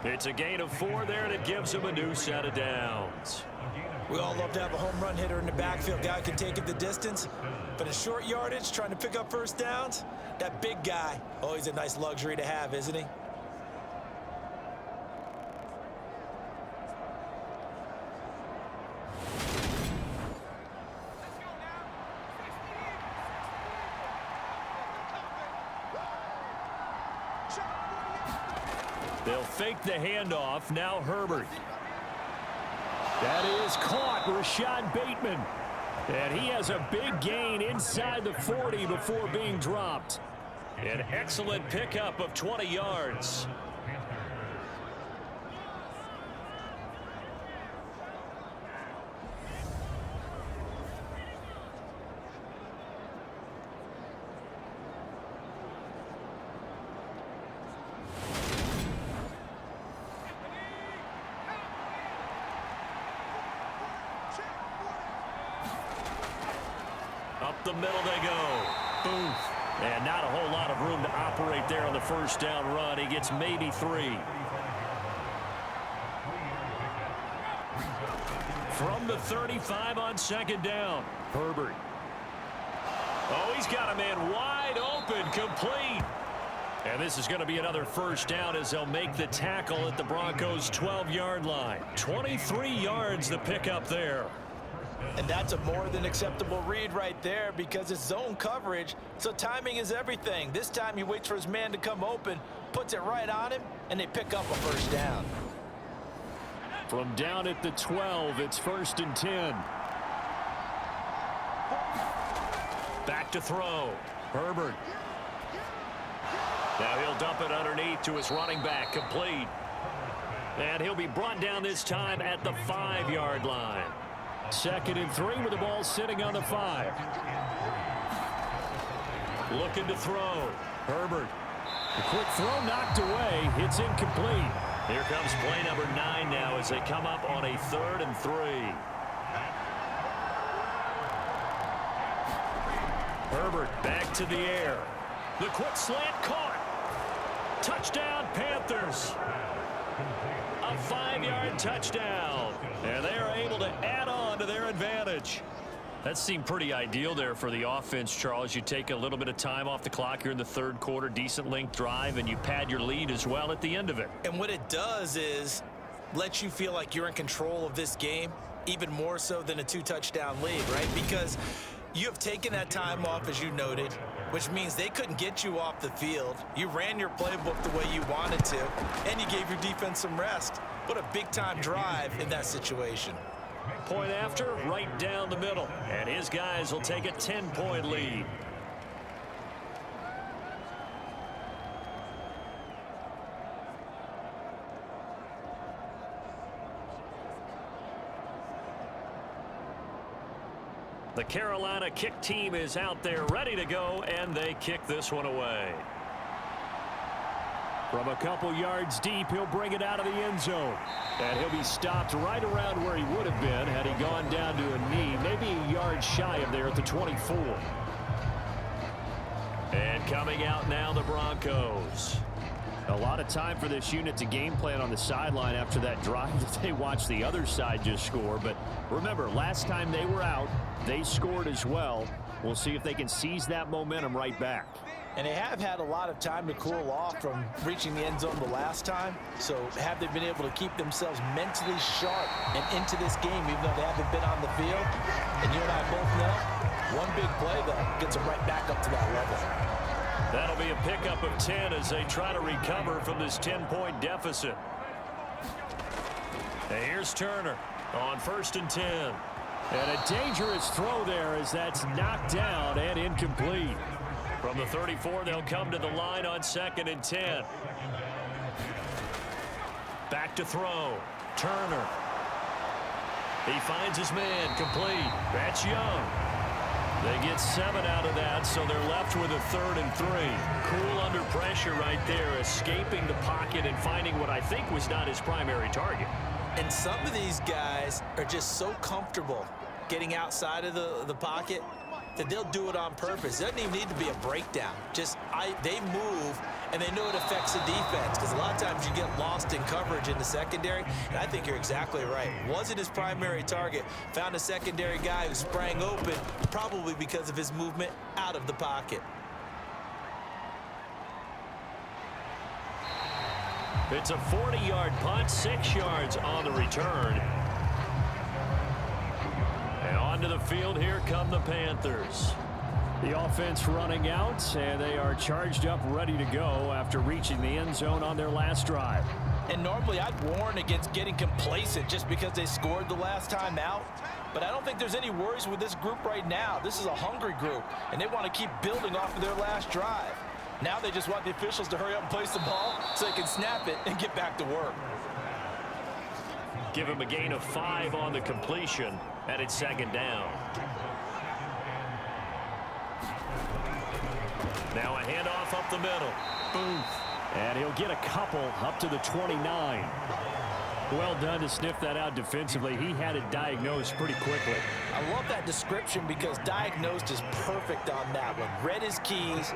It's a gain of 4 there, and it gives him a new set of downs. We all love to have a home run hitter in the backfield. Guy can take it the distance. But in short yardage, trying to pick up first downs, that big guy, always a nice luxury to have, isn't he? They'll fake the handoff. Now Herbert. That is caught. Rashad Bateman. And he has a big gain inside the 40 before being dropped. An excellent pickup of 20 yards. Up the middle they go. Boom. And not a whole lot of room to operate there on the first down run. He gets maybe 3. From the 35 on 2nd down. Herbert. Oh, he's got a man wide open, complete. And this is going to be another first down as they'll make the tackle at the Broncos' 12-yard line. 23 yards the pickup there. And that's a more than acceptable read right there because it's zone coverage, so timing is everything. This time he waits for his man to come open, puts it right on him, and they pick up a first down. From down at the 12, it's 1st and 10. Back to throw. Herbert. Now he'll dump it underneath to his running back, complete. And he'll be brought down this time at the 5-yard line. 2nd and 3 with the ball sitting on the 5. Looking to throw. Herbert. The quick throw knocked away. It's incomplete. Here comes play number 9 now as they come up on a 3rd and 3. Herbert back to the air. The quick slant caught. Touchdown, Panthers. A 5-yard touchdown. And they are able to add on to their advantage. That seemed pretty ideal there for the offense, Charles. You take a little bit of time off the clock here in the 3rd quarter, decent length drive, and you pad your lead as well at the end of it. And what it does is let you feel like you're in control of this game, even more so than a 2-touchdown lead, right? Because you have taken that time off, as you noted, which means they couldn't get you off the field. You ran your playbook the way you wanted to, and you gave your defense some rest. What a big-time drive in that situation. Point after, right down the middle. And his guys will take a 10-point lead. The Carolina kick team is out there ready to go, and they kick this one away. From a couple yards deep, he'll bring it out of the end zone. And he'll be stopped right around where he would have been had he gone down to a knee, maybe a yard shy of there at the 24. And coming out now, the Broncos. A lot of time for this unit to game plan on the sideline after that drive that they watched the other side just score. But remember, last time they were out, they scored as well. We'll see if they can seize that momentum right back. And they have had a lot of time to cool off from reaching the end zone the last time. So have they been able to keep themselves mentally sharp and into this game, even though they haven't been on the field? And you and I both know, one big play, though, gets them right back up to that level. That'll be a pickup of 10 as they try to recover from this 10-point deficit. And here's Turner on 1st and 10. And a dangerous throw there as that's knocked down and incomplete. From the 34, they'll come to the line on 2nd and 10. Back to throw. Turner. He finds his man, complete. That's Young. They get 7 out of that, so they're left with a 3rd and 3. Cool under pressure right there, escaping the pocket and finding what I think was not his primary target. And some of these guys are just so comfortable getting outside of the pocket that they'll do it on purpose. It doesn't even need to be a breakdown. They move, and they know it affects the defense, because a lot of times you get lost in coverage in the secondary, and I think you're exactly right. Wasn't his primary target. Found a secondary guy who sprang open, probably because of his movement out of the pocket. It's a 40-yard punt, 6 yards on the return. And onto the field, here come the Panthers. The offense running out, and they are charged up, ready to go after reaching the end zone on their last drive. And normally I'd warn against getting complacent just because they scored the last time out. But I don't think there's any worries with this group right now. This is a hungry group, and they want to keep building off of their last drive. Now they just want the officials to hurry up and place the ball so they can snap it and get back to work. Give him a gain of 5 on the completion, and it's 2nd down. Now a handoff up the middle. Boom. And he'll get a couple up to the 29. Well done to sniff that out defensively. He had it diagnosed pretty quickly. I love that description because diagnosed is perfect on that one. Read his keys,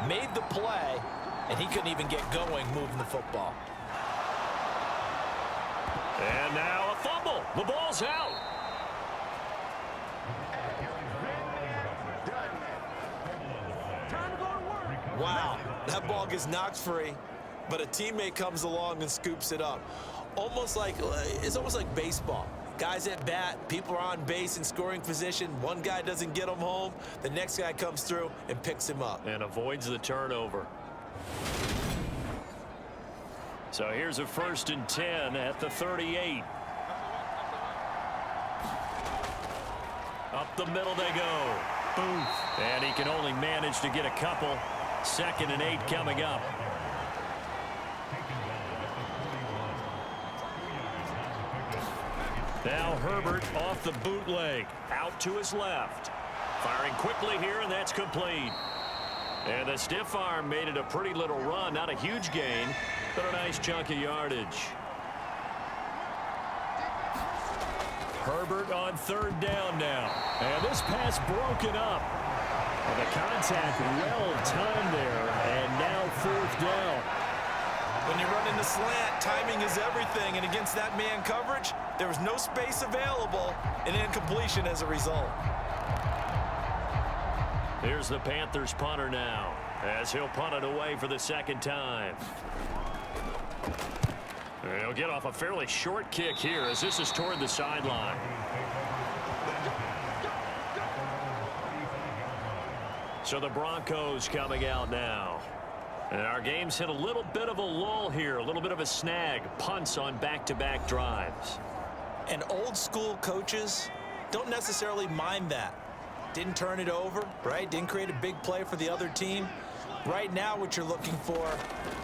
made the play, and he couldn't even get going moving the football. And now a fumble. The ball's out. Wow, that ball gets knocked free, but a teammate comes along and scoops it up. It's almost like baseball. Guys at bat, people are on base in scoring position. One guy doesn't get him home. The next guy comes through and picks him up. And avoids the turnover. So here's a 1st and 10 at the 38. Up the middle they go. Booth. And he can only manage to get a couple. 2nd and 8 coming up. Now Herbert off the bootleg. Out to his left. Firing quickly here, and that's complete. And the stiff arm made it a pretty little run. Not a huge gain, but a nice chunk of yardage. Herbert on 3rd down now. And this pass broken up. And the contact well timed there, and now 4th down. When you run in the slant, timing is everything, and against that man coverage, there was no space available, and incompletion as a result. Here's the Panthers punter now, as he'll punt it away for the 2nd time. He'll get off a fairly short kick here, as this is toward the sideline. So the Broncos coming out now. And our game's hit a little bit of a lull here, a little bit of a snag. Punts on back-to-back drives. And old school coaches don't necessarily mind that. Didn't turn it over, right? Didn't create a big play for the other team. Right now what you're looking for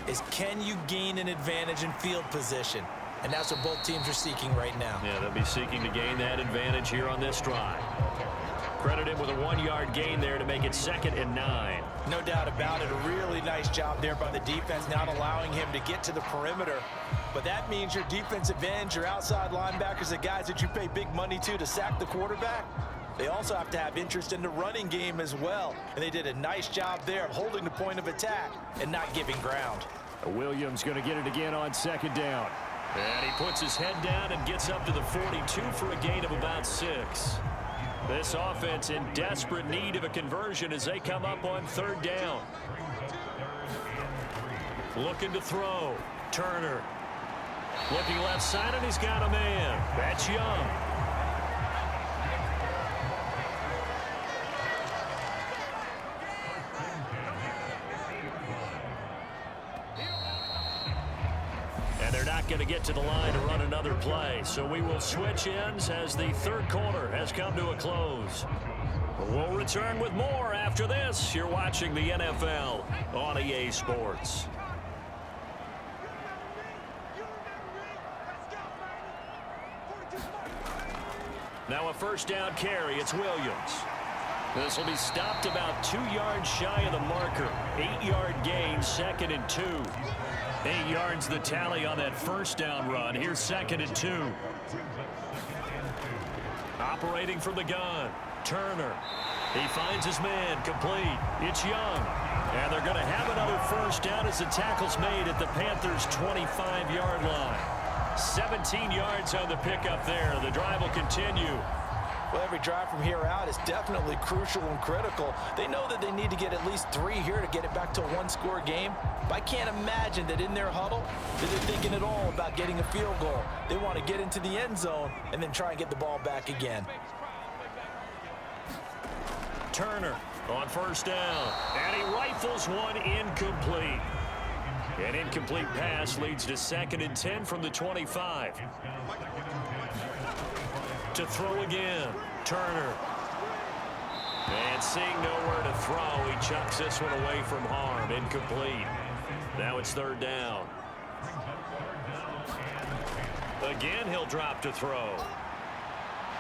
is, can you gain an advantage in field position? And that's what both teams are seeking right now. Yeah, they'll be seeking to gain that advantage here on this drive. Credit him with a 1-yard gain there to make it 2nd and 9. No doubt about it. A really nice job there by the defense, not allowing him to get to the perimeter. But that means your defensive ends, your outside linebackers, the guys that you pay big money to sack the quarterback, they also have to have interest in the running game as well. And they did a nice job there of holding the point of attack and not giving ground. Williams going to get it again on 2nd down. And he puts his head down and gets up to the 42 for a gain of about 6. This offense in desperate need of a conversion as they come up on 3rd down. Looking to throw. Turner. Looking left side, and he's got a man. That's Young. And they're not going to get to the line to run another play. So we will switch ends as the 3rd quarter has come to a close. We'll return with more after this. You're watching the NFL on EA Sports. Now a 1st down carry. It's Williams. This will be stopped about 2 yards shy of the marker. 8-yard gain, 2nd and 2. 8 yards the tally on that 1st down run. Here's 2nd and 2. Operating from the gun. Turner. He finds his man. Complete. It's Young. And they're going to have another 1st down as the tackle's made at the Panthers' 25-yard line. 17 yards on the pickup there. The drive will continue. Well, every drive from here out is definitely crucial and critical. They know that they need to get at least 3 here to get it back to a 1-score game. But I can't imagine that in their huddle that they're thinking at all about getting a field goal. They want to get into the end zone and then try and get the ball back again. Turner on 1st down. And he rifles one incomplete. An incomplete pass leads to 2nd and 10 from the 25. To throw again. Turner. And seeing nowhere to throw, he chucks this one away from harm. Incomplete. Now it's 3rd down. Again, he'll drop to throw.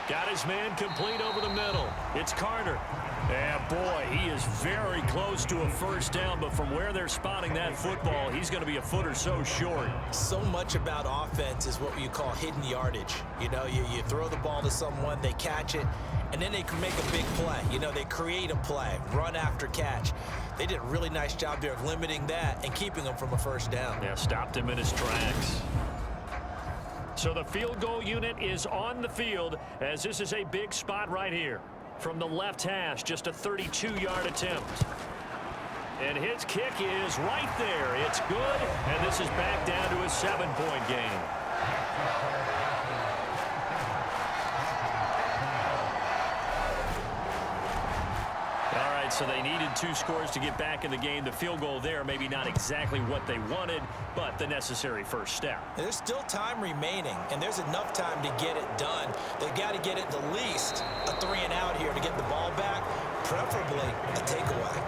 Got his man complete over the middle. It's Carter. And boy, he is very close to a 1st down, but from where they're spotting that football, he's going to be a foot or so short. So much about offense is what you call hidden yardage. You know, you throw the ball to someone, they catch it, and then they can make a big play. You know, they create a play, run after catch. They did a really nice job there of limiting that and keeping him from a 1st down. Yeah, stopped him in his tracks. So the field goal unit is on the field as this is a big spot right here. From the left hash, just a 32-yard attempt. And his kick is right there. It's good, and this is back down to a 7-point game. All right, so they needed 2 scores to get back in the game. The field goal there, maybe not exactly what they wanted, but the necessary 1st step. There's still time remaining, and there's enough time to get it done. They've got to get it the least a 3-and-out here to get the ball back, preferably a takeaway.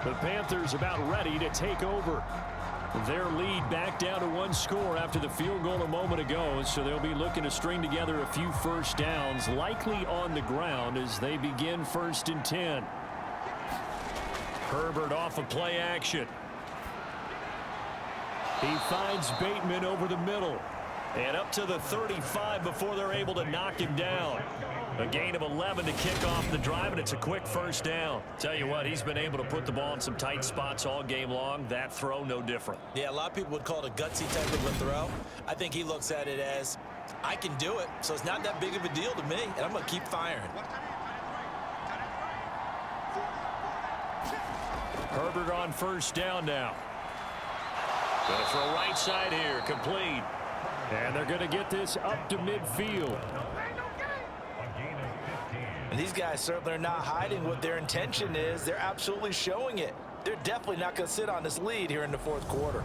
The Panthers about ready to take over. Their lead back down to 1 score after the field goal a moment ago, so they'll be looking to string together a few first downs, likely on the ground as they begin 1st and 10. Herbert off of play action. He finds Bateman over the middle. And up to the 35 before they're able to knock him down. A gain of 11 to kick off the drive, and it's a quick first down. Tell you what, he's been able to put the ball in some tight spots all game long. That throw, no different. Yeah, a lot of people would call it a gutsy type of a throw. I think he looks at it as, I can do it, so it's not that big of a deal to me, and I'm going to keep firing. Herbert on first down now. Going to throw right side here, complete. And they're going to get this up to midfield. And these guys certainly are not hiding what their intention is. They're absolutely showing it. They're definitely not going to sit on this lead here in the 4th quarter.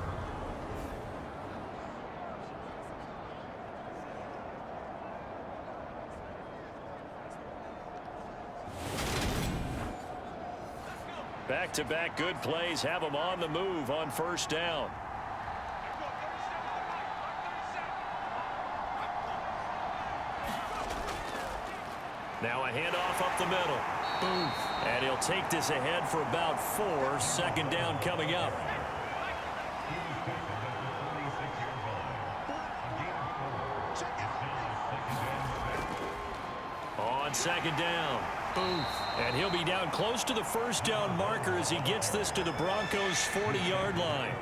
Back-to-back good plays have them on the move on first down. Now a handoff up the middle. Boom. And he'll take this ahead for about 4. 2nd down coming up. On 2nd down. Boom. And he'll be down close to the first down marker as he gets this to the Broncos' 40-yard line.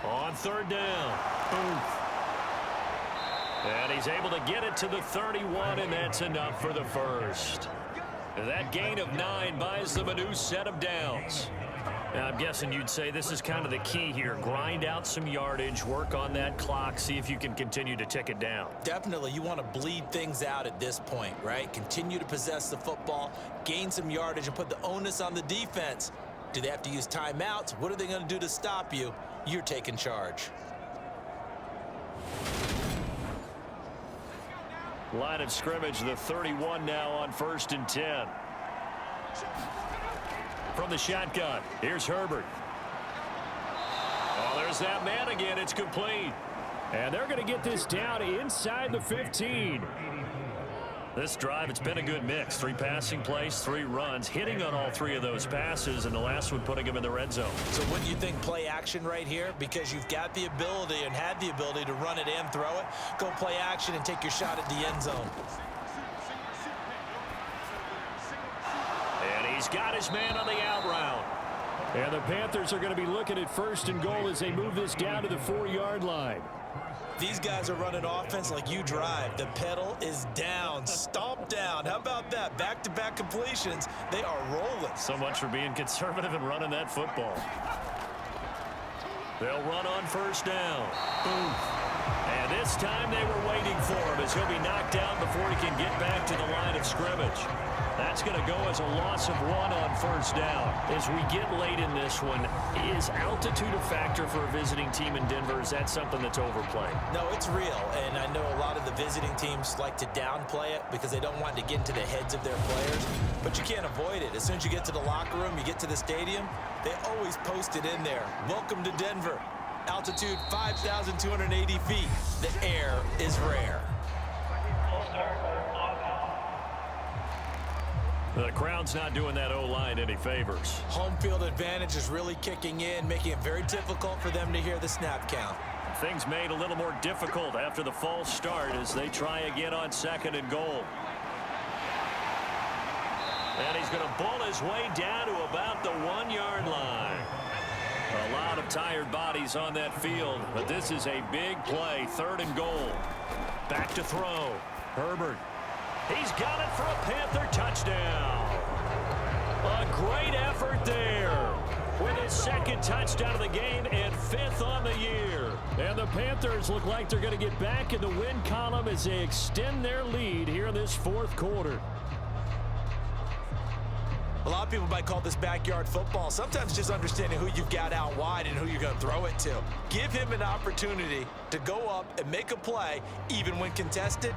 On 3rd down. Boom. And he's able to get it to the 31, and that's enough for the first. That gain of 9 buys them a new set of downs. Now, I'm guessing you'd say this is kind of the key here. Grind out some yardage, work on that clock, see if you can continue to tick it down. Definitely, you want to bleed things out at this point, right? Continue to possess the football, gain some yardage, and put the onus on the defense. Do they have to use timeouts? What are they going to do to stop you? You're taking charge. Line of scrimmage, the 31 now on 1st and 10. From the shotgun, here's Herbert. Oh, there's that man again. It's complete. And they're going to get this down inside the 15. This drive, it's been a good mix. 3 passing plays, 3 runs, hitting on all 3 of those passes, and the last one putting him in the red zone. So wouldn't you think play action right here? Because you've got the ability and had the ability to run it and throw it. Go play action and take your shot at the end zone. And he's got his man on the out route. And the Panthers are going to be looking at 1st and goal as they move this down to the 4-yard line. These guys are running offense like you drive. The pedal is down, stomped down. How about that? Back-to-back completions. They are rolling. So much for being conservative and running that football. They'll run on 1st down. Boom. And this time they were waiting for him as he'll be knocked down before he can get back to the line of scrimmage. That's going to go as a loss of 1 on 1st down. As we get late in this one, is altitude a factor for a visiting team in Denver? Is that something that's overplayed? No, it's real, and I know a lot of the visiting teams like to downplay it because they don't want to get into the heads of their players, but you can't avoid it. As soon as you get to the locker room, you get to the stadium, they always post it in there. Welcome to Denver. Altitude 5,280 feet. The air is rare. The crowd's not doing that O-line any favors. Home field advantage is really kicking in, making it very difficult for them to hear the snap count. Things made a little more difficult after the false start as they try again on 2nd and goal. And he's going to bull his way down to about the 1-yard line. A lot of tired bodies on that field, but this is a big play. 3rd and goal. Back to throw. Herbert. He's got it for a Panther touchdown. A great effort there with his 2nd touchdown of the game and 5th on the year. And the Panthers look like they're going to get back in the win column as they extend their lead here in this 4th quarter. A lot of people might call this backyard football. Sometimes just understanding who you've got out wide and who you're going to throw it to. Give him an opportunity to go up and make a play, even when contested.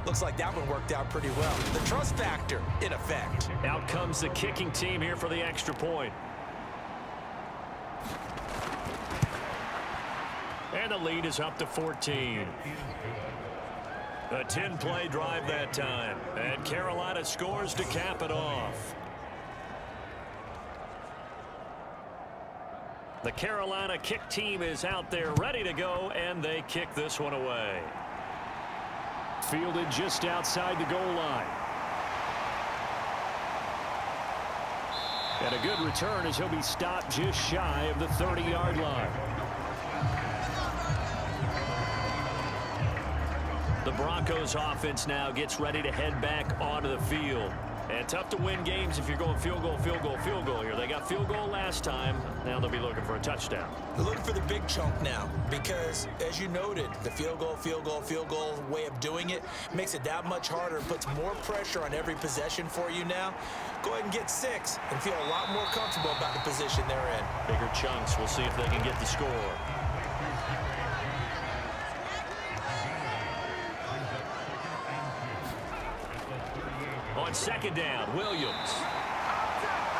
Looks like that one worked out pretty well. The trust factor in effect. Out comes the kicking team here for the extra point. And the lead is up to 14. A 10-play drive that time. And Carolina scores to cap it off. The Carolina kick team is out there ready to go, and they kick this one away. Fielded just outside the goal line. And a good return as he'll be stopped just shy of the 30-yard line. The Broncos offense now gets ready to head back onto the field. And tough to win games if you're going field goal, field goal, field goal here. They got field goal last time. Now they'll be looking for a touchdown. They're looking for the big chunk now because, as you noted, the field goal, field goal, field goal way of doing it makes it that much harder, puts more pressure on every possession for you now. Go ahead and get 6 and feel a lot more comfortable about the position they're in. Bigger chunks. We'll see if they can get the score. On second down, Williams.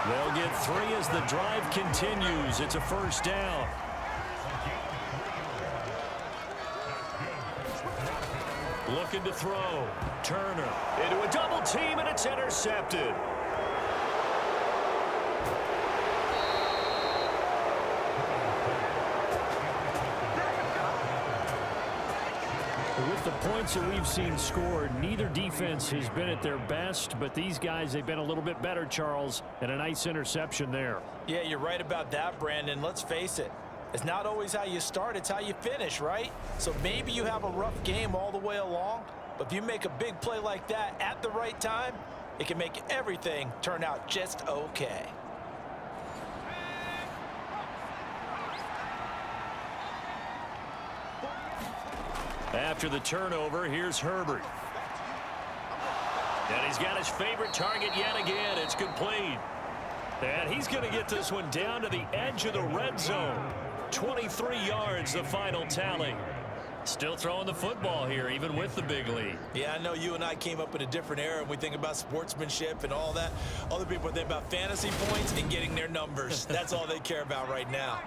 They'll get 3 as the drive continues. It's a first down. Looking to throw. Turner into a double team, and it's intercepted. With the points that we've seen scored, neither defense has been at their best, but these guys, they've been a little bit better, Charles, and a nice interception there. Yeah, you're right about that, Brandon. Let's face it. It's not always how you start, it's how you finish, right? So maybe you have a rough game all the way along, but if you make a big play like that at the right time, it can make everything turn out just okay. After the turnover, here's Herbert. And he's got his favorite target yet again. It's complete. And he's going to get this one down to the edge of the red zone. 23 yards, the final tally. Still throwing the football here, even with the big lead. Yeah, I know you and I came up in a different era, and we think about sportsmanship and all that. Other people think about fantasy points and getting their numbers. That's all they care about right now.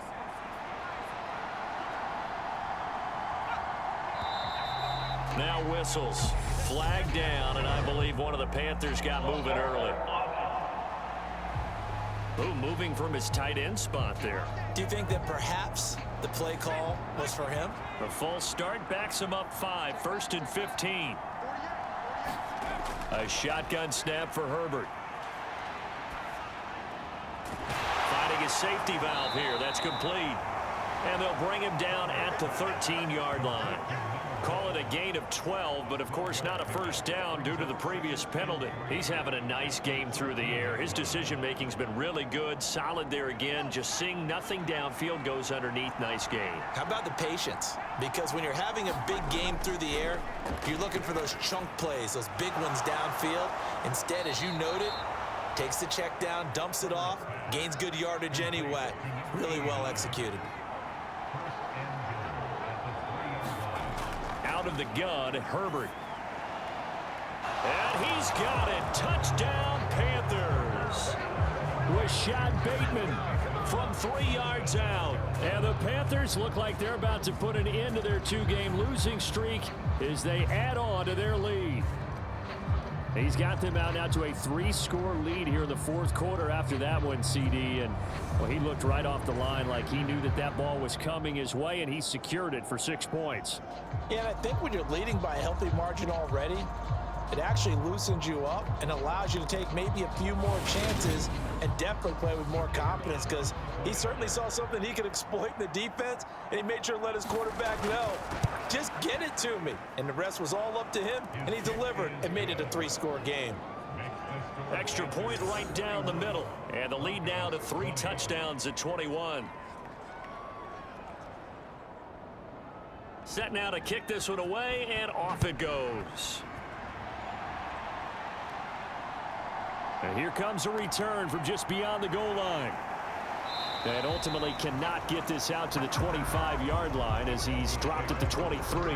Now whistles. Flag down, and I believe one of the Panthers got moving early. Ooh, moving from his tight end spot there. Do you think that perhaps the play call was for him? The false start backs him up 5, 1st and 15. A shotgun snap for Herbert. Finding his safety valve here. That's complete. And they'll bring him down at the 13-yard line. Call it a gain of 12, but of course not a first down due to the previous penalty. He's having a nice game through the air. His decision-making's been really good, solid there again. Just seeing nothing downfield, goes underneath. Nice game. How about the patience? Because when you're having a big game through the air, you're looking for those chunk plays, those big ones downfield. Instead, as you noted, takes the check down, dumps it off, gains good yardage anyway. Really well executed. Out of the gun, Herbert. And he's got it. Touchdown, Panthers. Rashad Bateman from 3 yards out. And the Panthers look like they're about to put an end to their 2-game losing streak as they add on to their lead. He's got them out now to a 3-score lead here in the 4th quarter after that one, CD. And, well, he looked right off the line like he knew that that ball was coming his way, and he secured it for 6 points. Yeah, and I think when you're leading by a healthy margin already, it actually loosens you up and allows you to take maybe a few more chances and definitely play with more confidence, because he certainly saw something he could exploit in the defense, and he made sure to let his quarterback know, just get it to me. And the rest was all up to him, and he delivered and made it a 3-score game. Extra point right down the middle. And the lead now to 3 touchdowns at 21. Set now to kick this one away, and off it goes. And here comes a return from just beyond the goal line. And ultimately cannot get this out to the 25-yard line as he's dropped at the 23.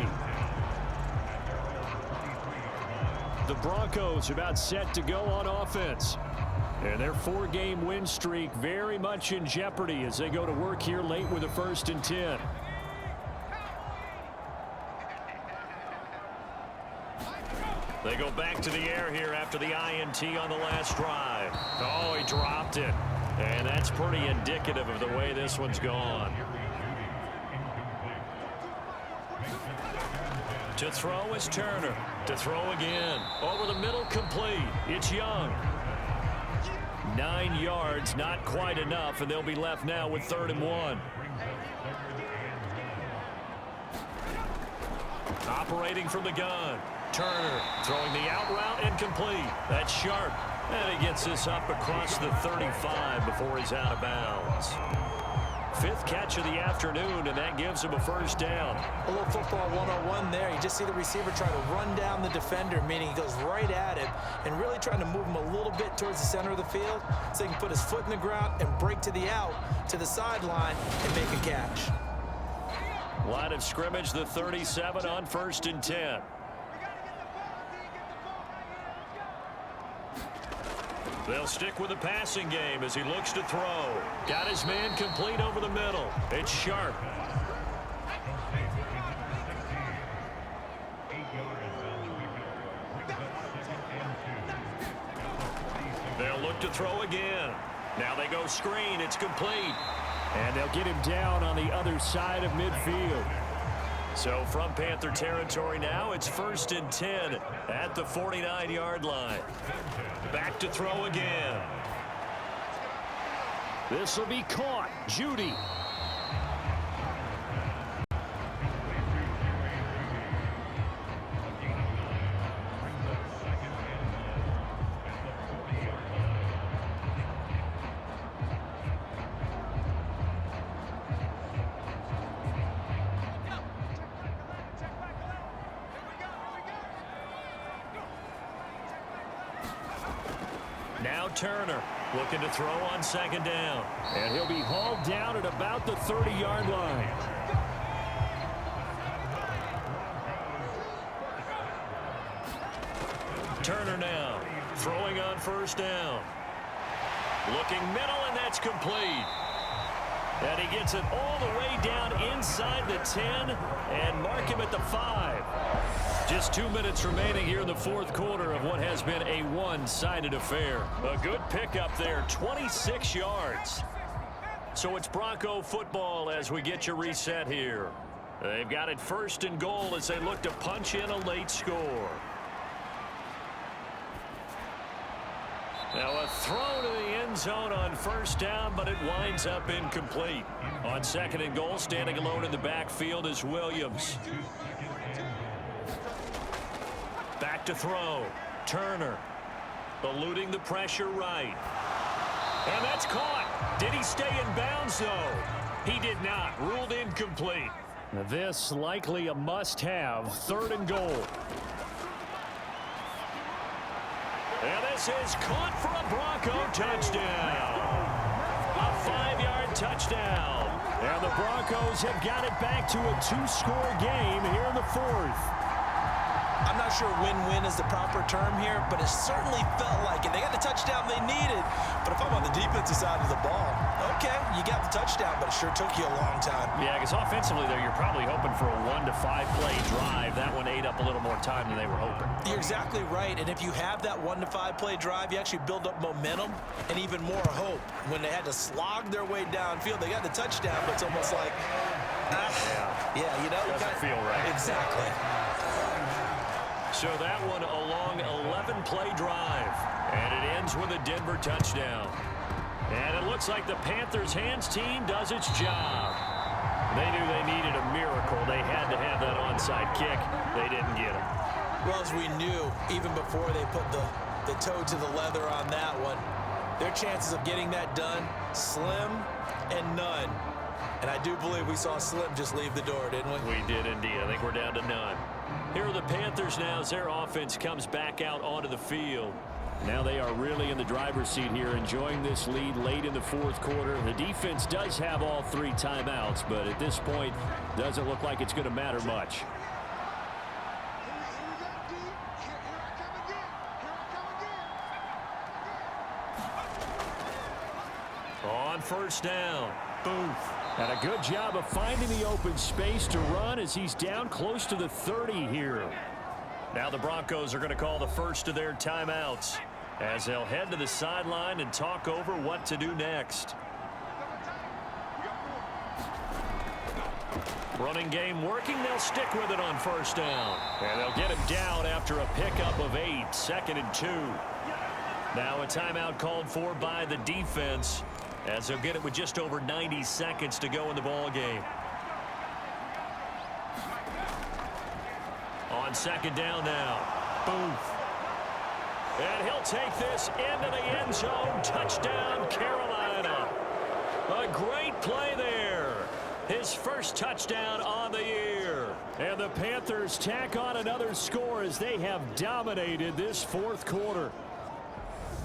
The Broncos about set to go on offense. And their 4-game win streak very much in jeopardy as they go to work here late with a 1st and 10. They go back to the air here after the INT on the last drive. Oh, he dropped it. And that's pretty indicative of the way this one's gone. To throw is Turner. To throw again. Over the middle, complete. It's Young. 9 yards, not quite enough, and they'll be left now with 3rd and 1. Operating from the gun. Turner throwing the out route and complete. That's sharp. And he gets this up across the 35 before he's out of bounds. 5th catch of the afternoon, and that gives him a 1st down. A little football 101 there. You just see the receiver try to run down the defender, meaning he goes right at him and really trying to move him a little bit towards the center of the field so he can put his foot in the ground and break to the out, to the sideline, and make a catch. Line of scrimmage, the 37 on 1st and 10. They'll stick with the passing game as he looks to throw. Got his man complete over the middle. It's Sharp. They'll look to throw again. Now they go screen. It's complete. And they'll get him down on the other side of midfield. So from Panther territory now, it's 1st and 10 at the 49-yard line. Back to throw again. This will be caught. Judy. Now Turner looking to throw on 2nd down. And he'll be hauled down at about the 30-yard line. Turner now throwing on 1st down. Looking middle, and that's complete. And he gets it all the way down inside the 10 and mark him at the 5. Just 2 minutes remaining here in the 4th quarter of what has been a one-sided affair. A good pickup there, 26 yards. So it's Bronco football as we get you reset here. They've got it 1st and goal as they look to punch in a late score. Now a throw to the end zone on 1st down, but it winds up incomplete. On 2nd and goal, standing alone in the backfield is Williams. Back to throw. Turner eluding the pressure right. And that's caught. Did he stay in bounds, though? He did not. Ruled incomplete. This likely a must-have. 3rd and goal. And this is caught for a Bronco touchdown. A 5-yard touchdown. And the Broncos have got it back to a 2-score game here in the 4th. I'm not sure win-win is the proper term here, but it certainly felt like it. They got the touchdown they needed, but if I'm on the defensive side of the ball, okay, you got the touchdown, but it sure took you a long time. Yeah, because offensively there, you're probably hoping for a 1 to 5 play drive. That one ate up a little more time than they were hoping. You're exactly right, and if you have that 1 to 5 play drive, you actually build up momentum and even more hope. When they had to slog their way downfield, they got the touchdown, but it's almost like, yeah, you know. Doesn't feel right. Exactly. So that one a long 11-play drive, and it ends with a Denver touchdown. And it looks like the Panthers' hands team does its job. They knew they needed a miracle. They had to have that onside kick. They didn't get it. Well, as we knew, even before they put the toe to the leather on that one, their chances of getting that done, slim and none. And I do believe we saw Slim just leave the door, didn't we? We did indeed. I think we're down to none. Here are the Panthers now as their offense comes back out onto the field. Now they are really in the driver's seat here, enjoying this lead late in the 4th quarter. The defense does have all 3 timeouts, but at this point, doesn't look like it's going to matter much. On first down, Booth. And a good job of finding the open space to run as he's down close to the 30 here. Now the Broncos are going to call the first of their timeouts as they'll head to the sideline and talk over what to do next. Running game working. They'll stick with it on first down. And they'll get him down after a pickup of 8, 2nd and 2. Now a timeout called for by the defense as they'll get it with just over 90 seconds to go in the ball game. On second down now, Booth. And he'll take this into the end zone. Touchdown, Carolina. A great play there. His first touchdown on the year. And the Panthers tack on another score as they have dominated this fourth quarter.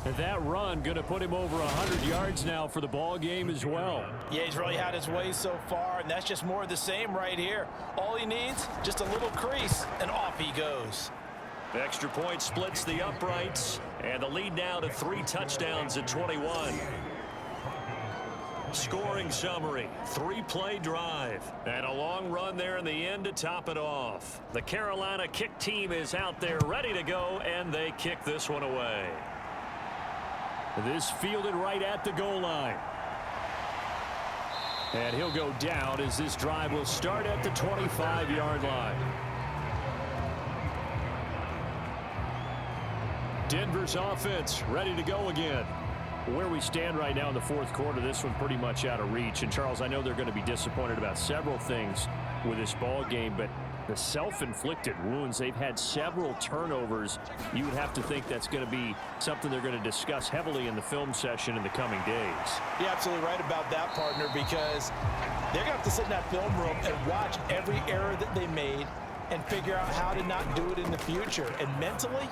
And that run going to put him over 100 yards now for the ball game as well. Yeah, he's really had his way so far, and that's just more of the same right here. All he needs, just a little crease, and off he goes. The extra point splits the uprights, and the lead now to 3 touchdowns at 21. Scoring summary, 3-play drive, and a long run there in the end to top it off. The Carolina kick team is out there ready to go, and they kick this one away. This fielded right at the goal line. And he'll go down as this drive will start at the 25-yard line. Denver's offense ready to go again. Where we stand right now in the fourth quarter, this one pretty much out of reach. And, Charles, I know they're going to be disappointed about several things with this ball game, but the self-inflicted wounds, they've had several turnovers. You would have to think that's going to be something they're going to discuss heavily in the film session in the coming days. You're absolutely right about that, partner, because they're going to have to sit in that film room and watch every error that they made and figure out how to not do it in the future. And mentally,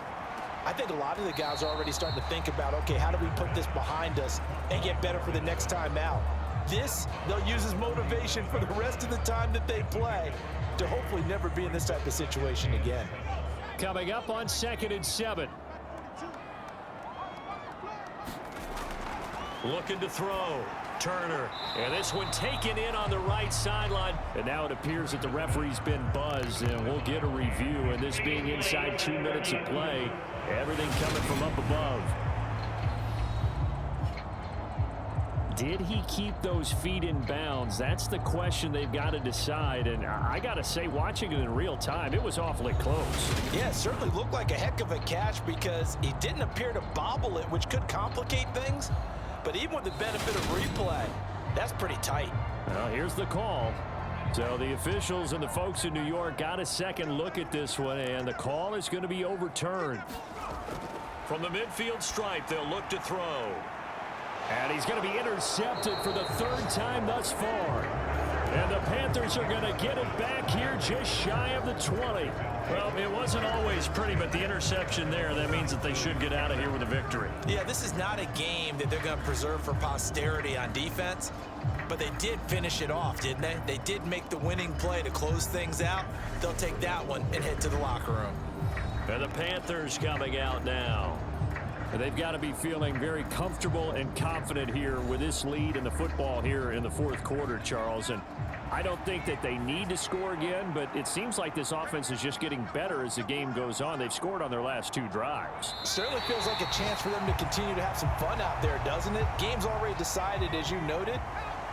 I think a lot of the guys are already starting to think about, okay, how do we put this behind us and get better for the next time out? This, they'll use as motivation for the rest of the time that they play to hopefully never be in this type of situation again. Coming up on 2nd and 7. Looking to throw. Turner. And this one taken in on the right sideline. And now it appears that the referee's been buzzed, and we'll get a review. And this being inside 2 minutes of play, everything coming from up above. Did he keep those feet in bounds? That's the question they've got to decide. And I got to say, watching it in real time, it was awfully close. Yeah, it certainly looked like a heck of a catch because he didn't appear to bobble it, which could complicate things. But even with the benefit of replay, that's pretty tight. Well, here's the call. So the officials and the folks in New York got a second look at this one, and the call is going to be overturned. From the midfield stripe, they'll look to throw. And he's going to be intercepted for the 3rd time thus far. And the Panthers are going to get it back here just shy of the 20. Well, it wasn't always pretty, but the interception there, that means that they should get out of here with a victory. Yeah, this is not a game that they're going to preserve for posterity on defense, but they did finish it off, didn't they? They did make the winning play to close things out. They'll take that one and head to the locker room. And the Panthers coming out now. They've got to be feeling very comfortable and confident here with this lead in the football here in the fourth quarter, Charles. And I don't think that they need to score again, but it seems like this offense is just getting better as the game goes on. They've scored on their last 2 drives. Certainly feels like a chance for them to continue to have some fun out there, doesn't it? Game's already decided, as you noted.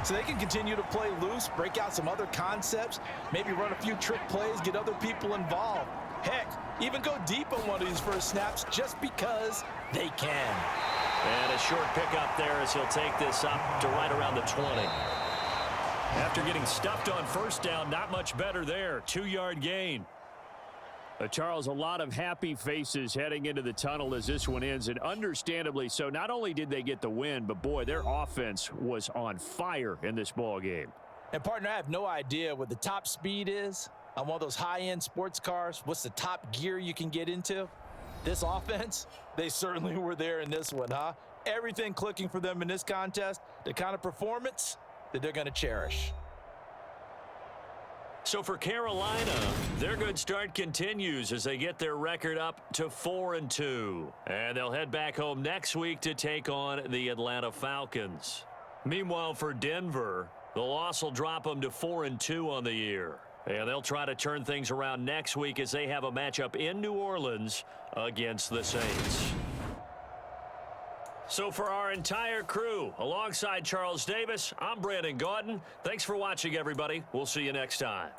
So they can continue to play loose, break out some other concepts, maybe run a few trick plays, get other people involved. Heck, even go deep on one of these first snaps just because they can. And a short pickup there as he'll take this up to right around the 20. After getting stuffed on first down, not much better there. 2-yard gain. Charles, a lot of happy faces heading into the tunnel as this one ends, and understandably so. Not only did they get the win, but boy, their offense was on fire in this ball game. And partner, I have no idea what the top speed is on one of those high-end sports cars. What's the top gear you can get into? This offense, they certainly were there in this one, huh? Everything clicking for them in this contest, the kind of performance that they're going to cherish. So for Carolina, their good start continues as they get their record up to 4-2. And they'll head back home next week to take on the Atlanta Falcons. Meanwhile, for Denver, the loss will drop them to 4-2 on the year. And they'll try to turn things around next week as they have a matchup in New Orleans against the Saints. So for our entire crew, alongside Charles Davis, I'm Brandon Gaudin. Thanks for watching, everybody. We'll see you next time.